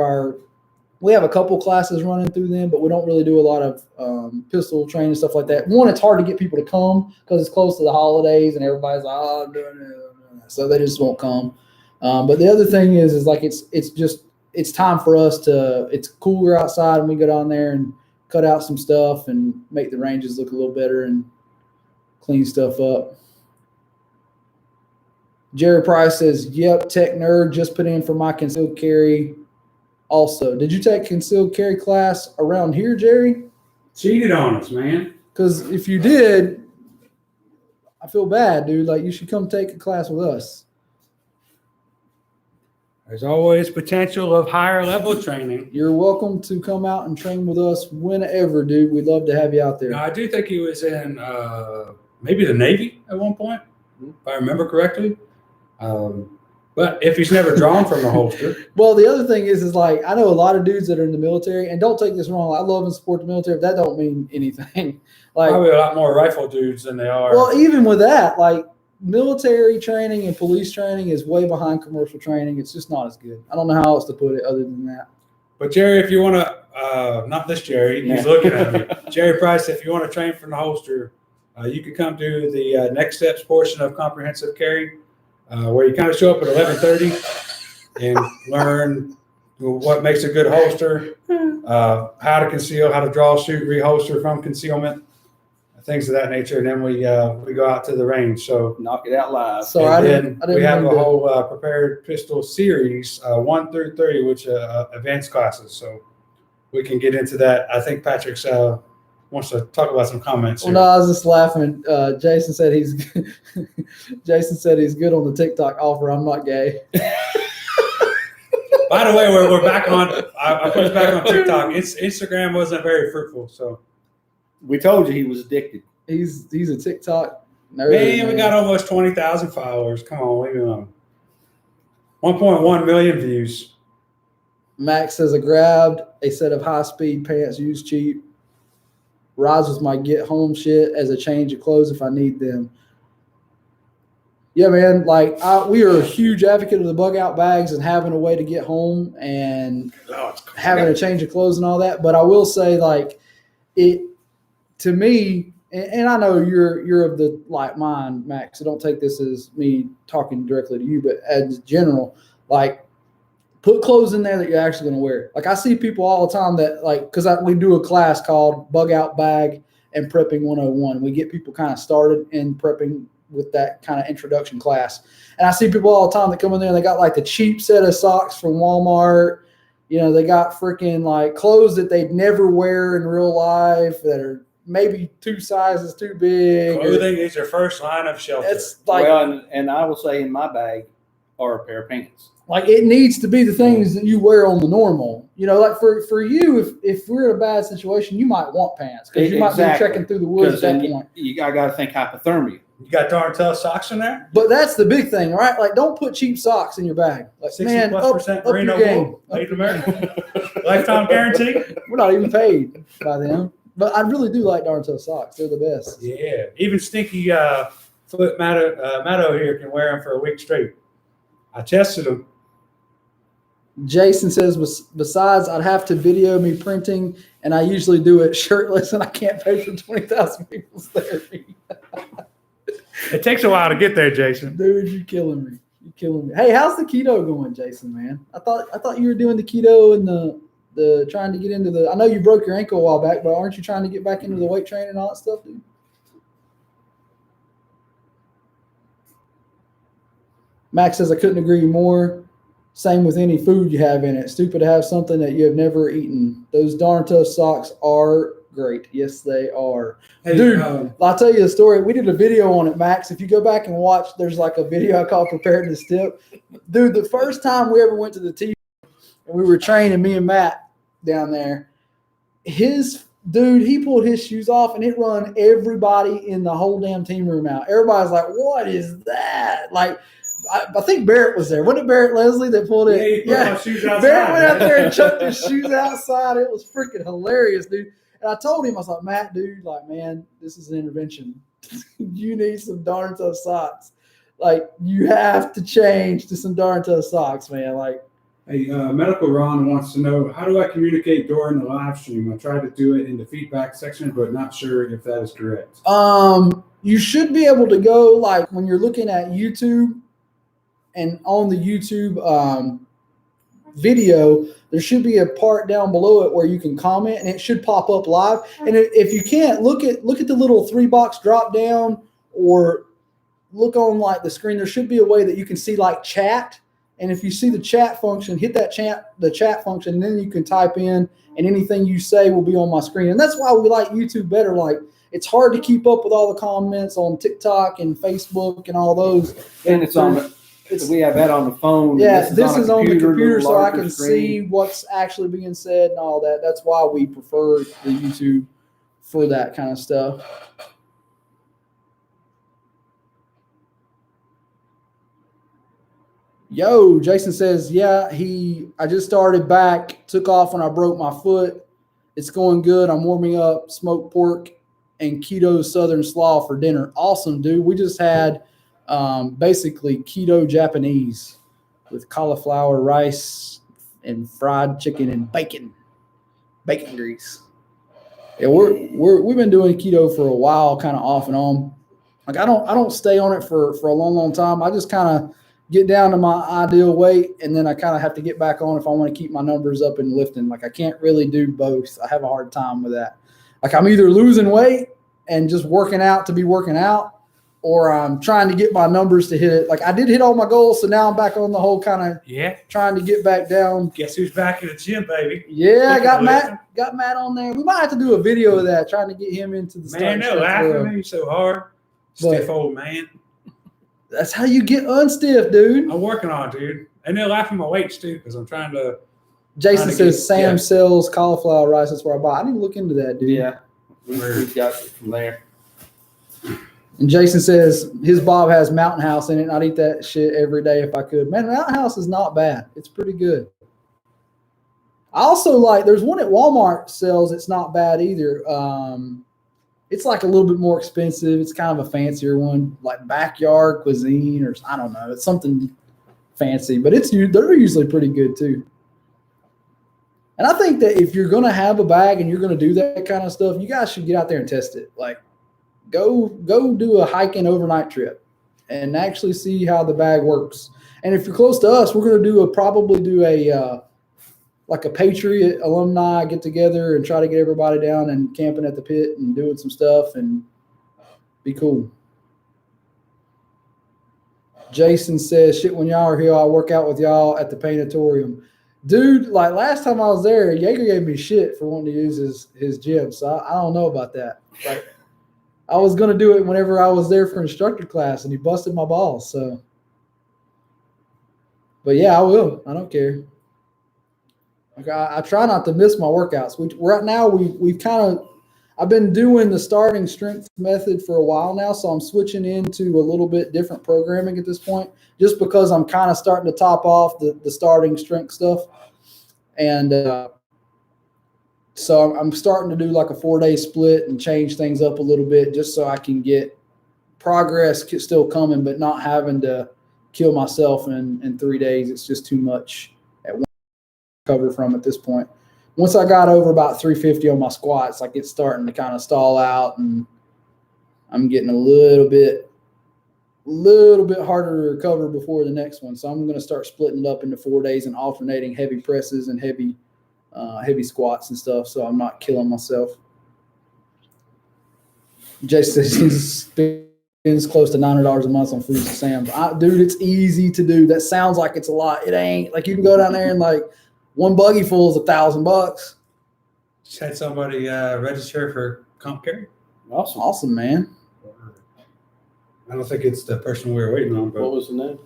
Speaker 2: We have a couple classes running through them, but we don't really do a lot of pistol training, stuff like that. One, it's hard to get people to come because it's close to the holidays and everybody's like, oh, I'm doing it. So they just won't come. But the other thing is like it's time for us to – it's cooler outside and we go down there and cut out some stuff and make the ranges look a little better and clean stuff up. Jerry Price says, yep, tech nerd, just put in for my concealed carry. Also, did you take concealed carry class around here, Jerry?
Speaker 1: Cheated on us, man.
Speaker 2: Because if you did, I feel bad, dude. Like, you should come take a class with us.
Speaker 1: There's always potential of higher level training.
Speaker 2: You're welcome to come out and train with us whenever, dude. We'd love to have you out there.
Speaker 1: Now, I do think he was in maybe the Navy at one point, if I remember correctly. But if he's never drawn from a holster.
Speaker 2: Well, the other thing is like, I know a lot of dudes that are in the military, and don't take this wrong. I love and support the military, but that don't mean anything. Like,
Speaker 1: probably a lot more rifle dudes than they are.
Speaker 2: Well, even with that, like, military training and police training is way behind commercial training. It's just not as good. I don't know how else to put it other than that.
Speaker 1: But Jerry, if you want to, not this Jerry, he's looking at me. Jerry Price, if you want to train from the holster, you can come to the next steps portion of comprehensive carry, where you kind of show up at 11:30 and learn what makes a good holster, how to conceal, how to draw, shoot, reholster from concealment, things of that nature, and then we go out to the range. So
Speaker 3: knock it out live.
Speaker 2: So
Speaker 1: and
Speaker 2: I
Speaker 1: then
Speaker 2: didn't
Speaker 1: we have a
Speaker 2: mean to-
Speaker 1: whole prepared pistol series, 1 through 3, which advanced classes. So we can get into that. I think Patrick's wants to talk about some comments.
Speaker 2: Well,
Speaker 1: Here.
Speaker 2: no, I was just laughing. Jason said he's Jason said he's good on the TikTok offer. I'm not gay.
Speaker 1: By the way, we're back on. I put us back on TikTok. Instagram wasn't very fruitful, so.
Speaker 3: We told you he was addicted.
Speaker 2: He's a TikTok nerd.
Speaker 1: Man, we got almost 20,000 followers. Come on, leave me alone. 1.1 million views.
Speaker 2: Max says I grabbed a set of high-speed pants used cheap. Rides with my get home shit as a change of clothes if I need them. Yeah, man. Like we are a huge advocate of the bug out bags and having a way to get home and having a change of clothes and all that. But I will say, like, it to me, and I know you're of the like mind, Max. So don't take this as me talking directly to you, but as general, like, put clothes in there that you're actually going to wear. Like, I see people all the time that, like, because we do a class called Bug Out Bag and Prepping 101. We get people kind of started in prepping with that kind of introduction class. And I see people all the time that come in there and they got, like, the cheap set of socks from Walmart. You know, they got freaking, like, clothes that they'd never wear in real life that are maybe 2 sizes too big.
Speaker 1: Clothing is your first line of shelter.
Speaker 2: It's like,
Speaker 3: Well, and I will say in my bag are a pair of pants.
Speaker 2: like, it needs to be the things that you wear on the normal. You know, like for you, if we're in a bad situation, you might want pants because you might be trekking through the woods at that point.
Speaker 3: I got to think hypothermia.
Speaker 1: You got darn tough socks in there?
Speaker 2: But that's the big thing, right? Like, don't put cheap socks in your bag. Like,
Speaker 1: 60+%
Speaker 2: up
Speaker 1: merino
Speaker 2: your game.
Speaker 1: wool, made in America. Lifetime guarantee.
Speaker 2: We're not even paid by them. But I really do like darn tough socks. They're the best.
Speaker 1: Yeah, even stinky foot Matto here can wear them for a week straight. I tested them.
Speaker 2: Jason says, besides, I'd have to video me printing, and I usually do it shirtless, and I can't pay for 20,000 people's therapy.
Speaker 1: It takes a while to get there, Jason.
Speaker 2: Dude, you're killing me. You're killing me. Hey, how's the keto going, Jason, man? I thought you were doing the keto and the trying to get into the – I know you broke your ankle a while back, but aren't you trying to get back into the weight training and all that stuff, dude? Max says, I couldn't agree more. Same with any food you have in it. Stupid to have something that you have never eaten. Those darn tough socks are great. Yes, they are.
Speaker 1: Hey,
Speaker 2: Dude, I'll tell you a story. We did a video on it, Max. If you go back and watch, there's like a video I call Preparedness Tip. Dude, the first time we ever went to the TV and we were training, me and Matt down there, he pulled his shoes off and it run everybody in the whole damn team room out. Everybody's like, what is that? Like, I think Barrett was there. Wasn't it Barrett Leslie that pulled it?
Speaker 1: Yeah. Shoes outside,
Speaker 2: Barrett went out there and chucked his shoes outside. It was freaking hilarious, dude. And I told him, I was like, Matt, dude, like, man, this is an intervention. You need some darn tough socks. Like, you have to change to some darn tough socks, man. Like,
Speaker 1: Hey, Medical Ron wants to know, how do I communicate during the live stream? I tried to do it in the feedback section, but not sure if that is correct.
Speaker 2: You should be able to go, like, when you're looking at YouTube and on the YouTube video, there should be a part down below it where you can comment, and it should pop up live. And if you can't, look at the little 3-box drop down, or look on like the screen. There should be a way that you can see like chat. And if you see the chat function, hit the chat function, and then you can type in, and anything you say will be on my screen. And that's why we like YouTube better. Like, it's hard to keep up with all the comments on TikTok and Facebook and all those.
Speaker 3: And we have that on the phone.
Speaker 2: Yeah, this is on the computer, so I can
Speaker 3: screen.
Speaker 2: see what's actually being said and all that. That's why we prefer the YouTube for that kind of stuff. Yo, Jason says, yeah, I just started back, took off when I broke my foot. It's going good. I'm warming up smoked pork and keto southern slaw for dinner. Awesome, dude. We just had basically keto Japanese with cauliflower rice and fried chicken and bacon grease. Yeah, we've been doing keto for a while, kind of off and on. Like, I don't stay on it for a long time. I just kind of get down to my ideal weight, and then I kind of have to get back on if I want to keep my numbers up and lifting. Like, I can't really do both. I have a hard time with that. Like, I'm either losing weight and just working out to be working out, or I'm trying to get my numbers to hit it. Like, I did hit all my goals, so now I'm back on the whole kind of trying to get back down.
Speaker 1: Guess who's back in the gym, baby?
Speaker 2: Yeah, I got Matt on there. We might have to do a video of that, trying to get him into the
Speaker 1: man. They're laughing at me so hard. Stiff old man.
Speaker 2: That's how you get unstiff, dude.
Speaker 1: I'm working on it, dude. And they're laughing at my weights too, because I'm trying to.
Speaker 2: Jason says Sam sells cauliflower rice. That's where I buy. I need to look into that, dude.
Speaker 3: Yeah, we've got it from there.
Speaker 2: And Jason says his Bob has Mountain House in it, and I'd eat that shit every day if I could. Man, Mountain House is not bad. It's pretty good. I also like, there's one at Walmart sells. It's not bad either. It's like a little bit more expensive. It's kind of a fancier one, like Backyard Cuisine, or I don't know. It's something fancy, but they're usually pretty good too. And I think that if you're going to have a bag and you're going to do that kind of stuff, you guys should get out there and test it. Like, go do a hiking overnight trip and actually see how the bag works. And if you're close to us, we're going to probably do a like a Patriot alumni get together and try to get everybody down and camping at the pit and doing some stuff and be cool. Jason says, shit, when y'all are here, I'll work out with y'all at the Painatorium. Dude, like last time I was there, Jaeger gave me shit for wanting to use his gym. So I don't know about that. Like, I was going to do it whenever I was there for instructor class, and he busted my balls. So, but yeah, I will. I don't care. Like, I try not to miss my workouts. Right now we've kind of, I've been doing the starting strength method for a while now, so I'm switching into a little bit different programming at this point, just because I'm kind of starting to top off the starting strength stuff. And so I'm starting to do like a 4-day split and change things up a little bit, just so I can get progress still coming, but not having to kill myself in 3 days. It's just too much at once to recover from at this point. Once I got over about 350 on my squats, like it's starting to kind of stall out, and I'm getting a little bit harder to recover before the next one. So I'm going to start splitting it up into 4 days and alternating heavy presses and heavy squats and stuff, so I'm not killing myself. Jason says he spends close to $900 a month on food at Sam's. Dude, it's easy to do. That sounds like it's a lot. It ain't. Like, you can go down there and like one buggy full is $1,000.
Speaker 1: Just had somebody register for comp carry.
Speaker 2: Awesome, man.
Speaker 1: I don't think it's the person we were waiting on, but
Speaker 3: What was the name?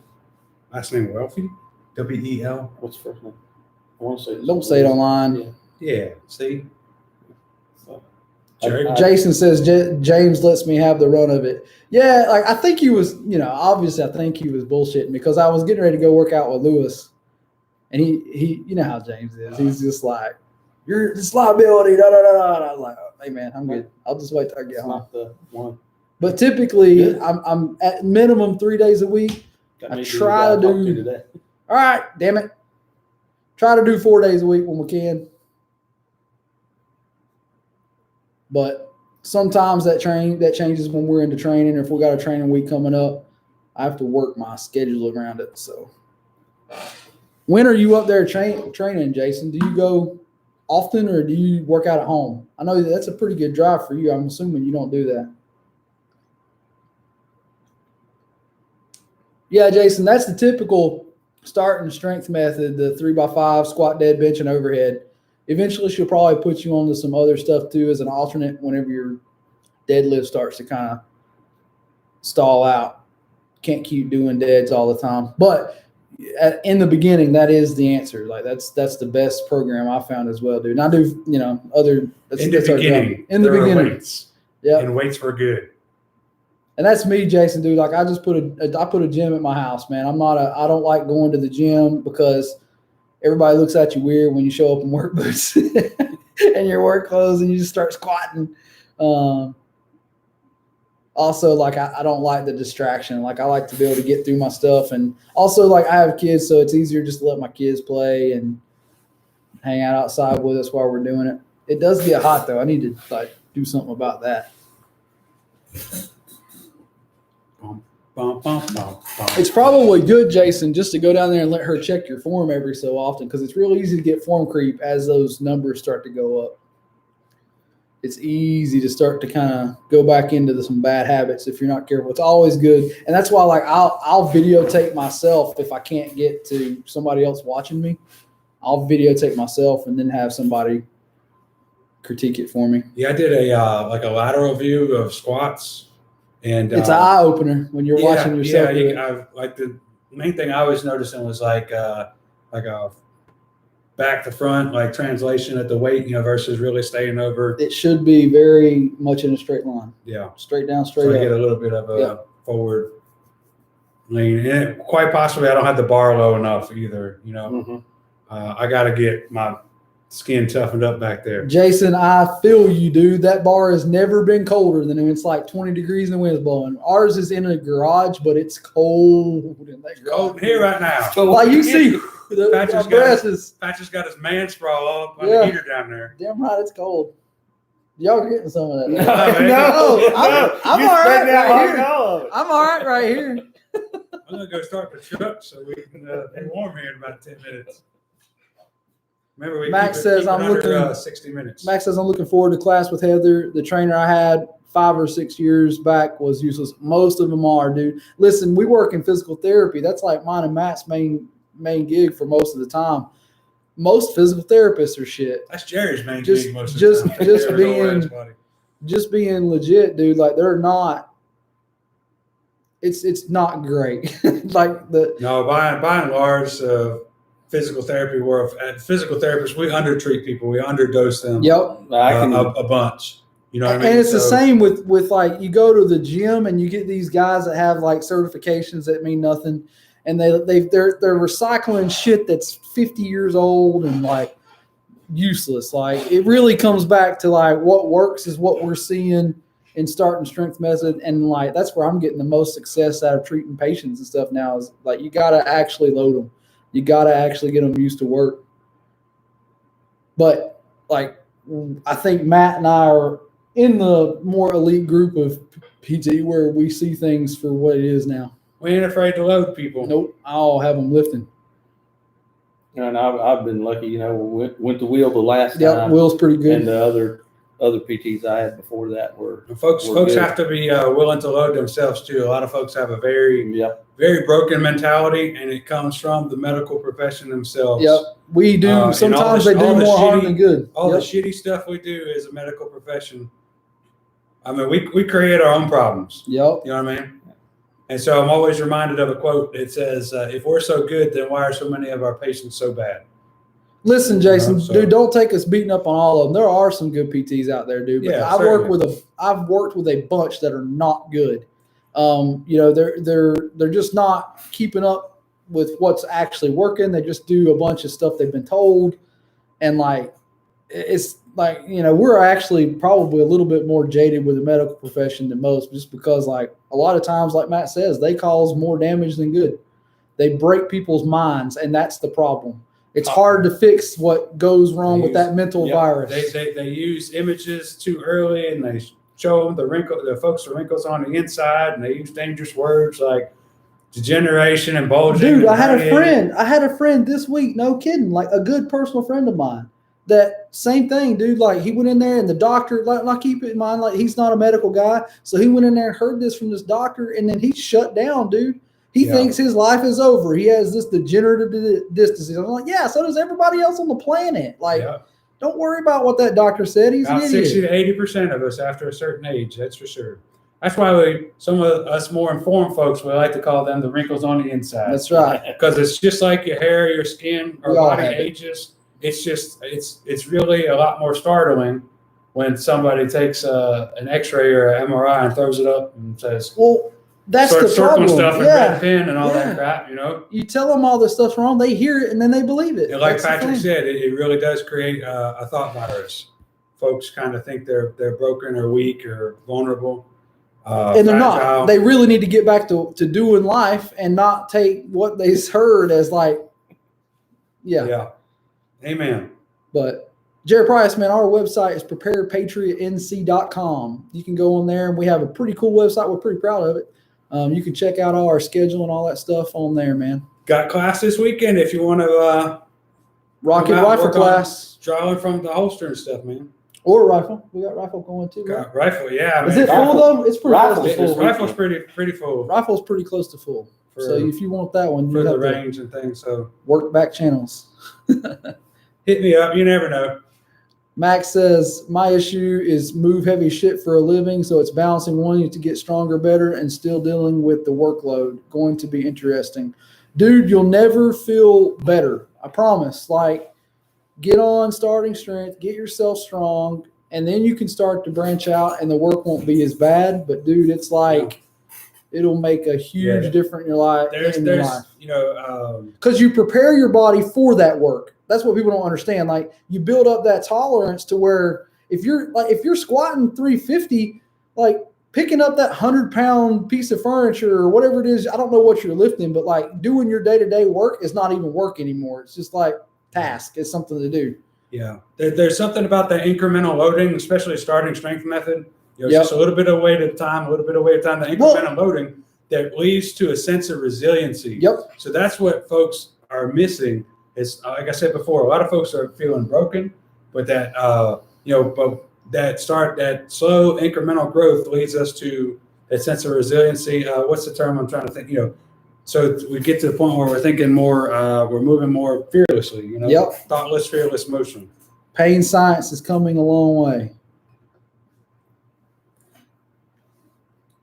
Speaker 1: last name Welfie, W-E-L.
Speaker 3: What's the first name? I want to say.
Speaker 2: Don't say it online.
Speaker 1: Yeah, see?
Speaker 3: So,
Speaker 1: Jerry.
Speaker 2: Jason says James lets me have the run of it. Yeah, like I think he was, obviously I think he was bullshitting, because I was getting ready to go work out with Lewis. And he you know how James is. He's just like, you're this liability, da da da da. And I was like, hey man, I'm good. I'll just wait till I get home.
Speaker 3: Not the one.
Speaker 2: But typically, I'm at minimum 3 days a week. I try to do.
Speaker 3: Today.
Speaker 2: All right, damn it. Try to do 4 days a week when we can. But sometimes that changes when we're into training, or if we got a training week coming up, I have to work my schedule around it. So when are you up there training, Jason? Do you go often, or do you work out at home? I know that's a pretty good drive for you. I'm assuming you don't do that. Yeah, Jason, that's the typical starting strength method, the 3x5, squat, dead, bench, and overhead. Eventually, she'll probably put you onto some other stuff too as an alternate whenever your deadlift starts to kind of stall out. Can't keep doing deads all the time. But in the beginning, that is the answer. Like that's the best program I found as well, dude. And I do, other
Speaker 1: in the beginning.
Speaker 2: In the beginning.
Speaker 1: Weights. Yeah. And weights were good.
Speaker 2: And that's me, Jason, dude. Like I put a gym at my house, man. I don't like going to the gym because everybody looks at you weird when you show up in work boots and your work clothes and you just start squatting. Also, like I don't like the distraction. Like I like to be able to get through my stuff, and also like I have kids, so it's easier just to let my kids play and hang out outside with us while we're doing it. It does get hot though. I need to like do something about that. It's probably good, Jason, just to go down there and let her check your form every so often, because it's real easy to get form creep as those numbers start to go up. It's easy to start to kind of go back into some bad habits if you're not careful. It's always good, and that's why like I'll videotape myself if I can't get to somebody else watching me. I'll videotape myself and then have somebody critique it for me.
Speaker 1: Yeah, I did a lateral view of squats. And
Speaker 2: it's an eye opener when you're watching yourself.
Speaker 1: Yeah, like the main thing I was noticing was like a back to front, like translation at the weight, versus really staying over.
Speaker 2: It should be very much in a straight line.
Speaker 1: Yeah,
Speaker 2: straight down, straight
Speaker 1: so
Speaker 2: up.
Speaker 1: I get a little bit of a forward lean, and quite possibly I don't have the bar low enough either. I got to get my skin toughened up back there.
Speaker 2: Jason, I feel you, dude. That bar has never been colder than when it's like 20 degrees and the wind's blowing. Ours is in a garage, but it's cold in that garage.
Speaker 1: Cold here right now.
Speaker 2: So like you see,
Speaker 1: Patrick's got his man sprawl up on the heater down there.
Speaker 2: Damn right, it's cold. Y'all are getting some of that.
Speaker 3: No,
Speaker 2: I'm all right right here. I'm all right right here.
Speaker 1: I'm gonna go start the truck so we can be warm here in about 10 minutes. Remember,
Speaker 2: Max says I'm looking
Speaker 1: 60 minutes.
Speaker 2: Max says I'm looking forward to class with Heather. The trainer I had 5 or 6 years back was useless. Most of them are, dude. Listen, we work in physical therapy. That's like mine and Matt's main gig for most of the time. Most physical therapists are shit.
Speaker 1: That's Jerry's main gig most of the
Speaker 2: time. Just being legit, dude. Like they're not. It's not great. Like
Speaker 1: by and large. Physical therapy, physical therapists, we undertreat people, we underdose them.
Speaker 2: Yep,
Speaker 1: a bunch. You know what I mean?
Speaker 2: And it's the same with like you go to the gym and you get these guys that have like certifications that mean nothing, and they're recycling shit that's 50 years old and like useless. Like it really comes back to like what works is what we're seeing in starting strength method, and like that's where I'm getting the most success out of treating patients and stuff now. Is like you got to actually load them. You got to actually get them used to work. But, like, I think Matt and I are in the more elite group of PT where we see things for what it is now.
Speaker 1: We ain't afraid to load people.
Speaker 2: Nope. I'll have them lifting.
Speaker 3: And I've been lucky, went to Will the last time.
Speaker 2: Yeah, Will's pretty good.
Speaker 3: And the other PTs I had before that were
Speaker 1: folks have to be willing to load themselves too. A lot of folks have a very broken mentality, and it comes from the medical profession themselves.
Speaker 2: Yep, we do. Sometimes they do more harm than good.
Speaker 1: All the shitty stuff we do as a medical profession. I mean, we create our own problems.
Speaker 2: Yep.
Speaker 1: You know what I mean? And so I'm always reminded of a quote. It says, if we're so good, then why are so many of our patients so bad?
Speaker 2: Listen, Jason, dude, don't take us beating up on all of them. There are some good PTs out there, dude. But
Speaker 1: yeah,
Speaker 2: I've worked with a bunch that are not good. They're just not keeping up with what's actually working. They just do a bunch of stuff they've been told, and like it's like we're actually probably a little bit more jaded with the medical profession than most, just because like a lot of times, like Matt says, they cause more damage than good. They break people's minds, and that's the problem. It's hard to fix what goes wrong with that mental virus.
Speaker 1: They use images too early, and they show them the wrinkles on the inside, and they use dangerous words like degeneration and bulging.
Speaker 2: Dude,
Speaker 1: and
Speaker 2: I had a friend this week, no kidding, like a good personal friend of mine. That same thing, dude. Like he went in there and the doctor, like keep it in mind, like he's not a medical guy. So he went in there and heard this from this doctor, and then he shut down, dude. He thinks his life is over. He has this degenerative disc disease. I'm like, yeah, so does everybody else on the planet. Like, don't worry about what that doctor said. He's
Speaker 1: about
Speaker 2: an idiot.
Speaker 1: 60 to 80% of us after a certain age, that's for sure. That's why some of us more informed folks, we like to call them the wrinkles on the inside.
Speaker 2: That's right.
Speaker 1: Because it's just like your hair, your skin, our body ages. It's really a lot more startling when somebody takes an X-ray or an MRI and throws it up and says,
Speaker 2: well, that's the problem.
Speaker 1: Stuff in red pen and all that crap,
Speaker 2: You tell them all this stuff's wrong, they hear it and then they believe it.
Speaker 1: And like Patrick said, it really does create a thought virus. Folks kind of think they're broken or weak or vulnerable.
Speaker 2: And they're not. They really need to get back to doing life and not take what they heard as like,
Speaker 1: Yeah. Amen.
Speaker 2: But Jared Price, man, our website is preparedpatriotnc.com. You can go on there, and we have a pretty cool website. We're pretty proud of it. You can check out all our schedule and all that stuff on there, man.
Speaker 1: Got class this weekend if you want to
Speaker 2: rocket rifle class.
Speaker 1: Drawing from the holster and stuff, man.
Speaker 2: Or rifle. We got rifle going too.
Speaker 1: Got rifle, yeah.
Speaker 2: Is it full though? It's pretty close to full.
Speaker 1: Rifle's pretty full.
Speaker 2: Rifle's pretty close to full. So if you want that one,
Speaker 1: for the range and things, so
Speaker 2: work back channels.
Speaker 1: Hit me up. You never know.
Speaker 2: Max says, my issue is move heavy shit for a living, so it's balancing wanting to get stronger, better, and still dealing with the workload. Going to be interesting. Dude, you'll never feel better. I promise. Like, get on starting strength, get yourself strong, and then you can start to branch out, and the work won't be as bad. But, dude, it's like it'll make a huge difference in your life. Because you prepare your body for that work. That's what people don't understand. Like, you build up that tolerance to where if you're squatting 350, like picking up that 100-pound piece of furniture or whatever it is, I don't know what you're lifting, but like doing your day-to-day work is not even work anymore. It's just like task. It's something to do.
Speaker 1: Yeah. There's something about the incremental loading, especially starting strength method. It's just a little bit of weight at a time, the incremental loading that leads to a sense of resiliency.
Speaker 2: Yep.
Speaker 1: So that's what folks are missing. It's like I said before, a lot of folks are feeling broken, but that that slow incremental growth leads us to a sense of resiliency. What's the term I'm trying to think? So we get to the point where we're thinking more, we're moving more fearlessly. Thoughtless, fearless motion.
Speaker 2: Pain science is coming a long way.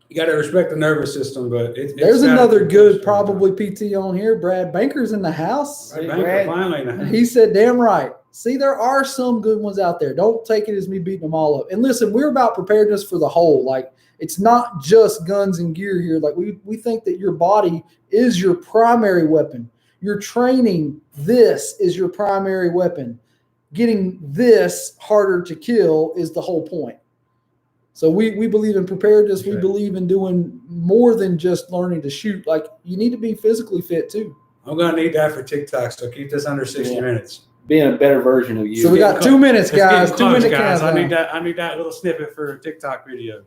Speaker 1: You got to respect the nervous system, but
Speaker 2: there's another good probably PT on here. Brad Banker's in the house.
Speaker 1: Banker finally in the house.
Speaker 2: He said, "Damn right." See, there are some good ones out there. Don't take it as me beating them all up. And listen, we're about preparedness for the whole. Like, it's not just guns and gear here. Like, we think that your body is your primary weapon. Your training, this is your primary weapon. Getting this harder to kill is the whole point. So we believe in preparedness. Okay. We believe in doing more than just learning to shoot. Like, you need to be physically fit too.
Speaker 1: I'm going to need that for TikTok, so keep this under 60 minutes.
Speaker 3: Being a better version of you.
Speaker 2: So we got 2 minutes, guys. 2 minute
Speaker 1: guys. I need that little snippet for a TikTok video.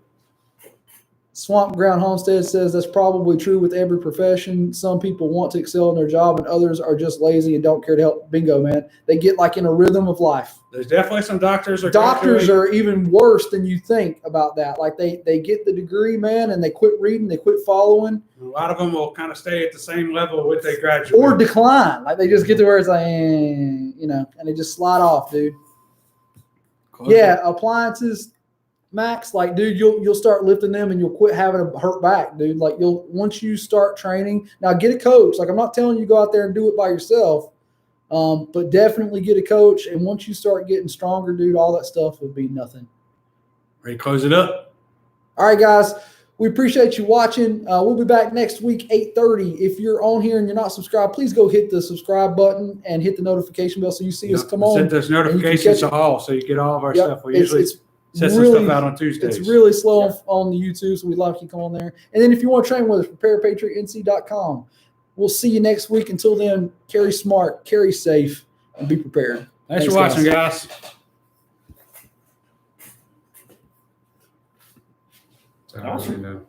Speaker 2: Swamp Ground Homestead says that's probably true with every profession. Some people want to excel in their job, and others are just lazy and don't care to help. Bingo, man. They get like in a rhythm of life.
Speaker 1: There's definitely some doctors.
Speaker 2: Doctors are even worse than you think about that. Like they get the degree, man, and they quit reading, they quit following.
Speaker 1: A lot of them will kind of stay at the same level with they graduate.
Speaker 2: Or decline. Like they just get to where it's like, and they just slide off, dude. Cool. Yeah, appliances. Max, like, dude, you'll start lifting them and you'll quit having a hurt back, dude. Like, once you start training, now get a coach. Like, I'm not telling you go out there and do it by yourself, but definitely get a coach. And once you start getting stronger, dude, all that stuff would be nothing.
Speaker 1: Ready to close it up?
Speaker 2: All right, guys, we appreciate you watching. We'll be back next week, 8:30. If you're on here and you're not subscribed, please go hit the subscribe button and hit the notification bell so you see us come on.
Speaker 1: Send those notifications to all so you get all of our stuff. We usually set some stuff out on Tuesdays.
Speaker 2: It's really slow on the YouTube, so we'd love you to come on there. And then if you want to train with us, preparepatriotnc.com. We'll see you next week. Until then, carry smart, carry safe, and be prepared.
Speaker 1: Thanks for
Speaker 2: Thanks,
Speaker 1: watching, guys.
Speaker 3: Awesome.
Speaker 1: know.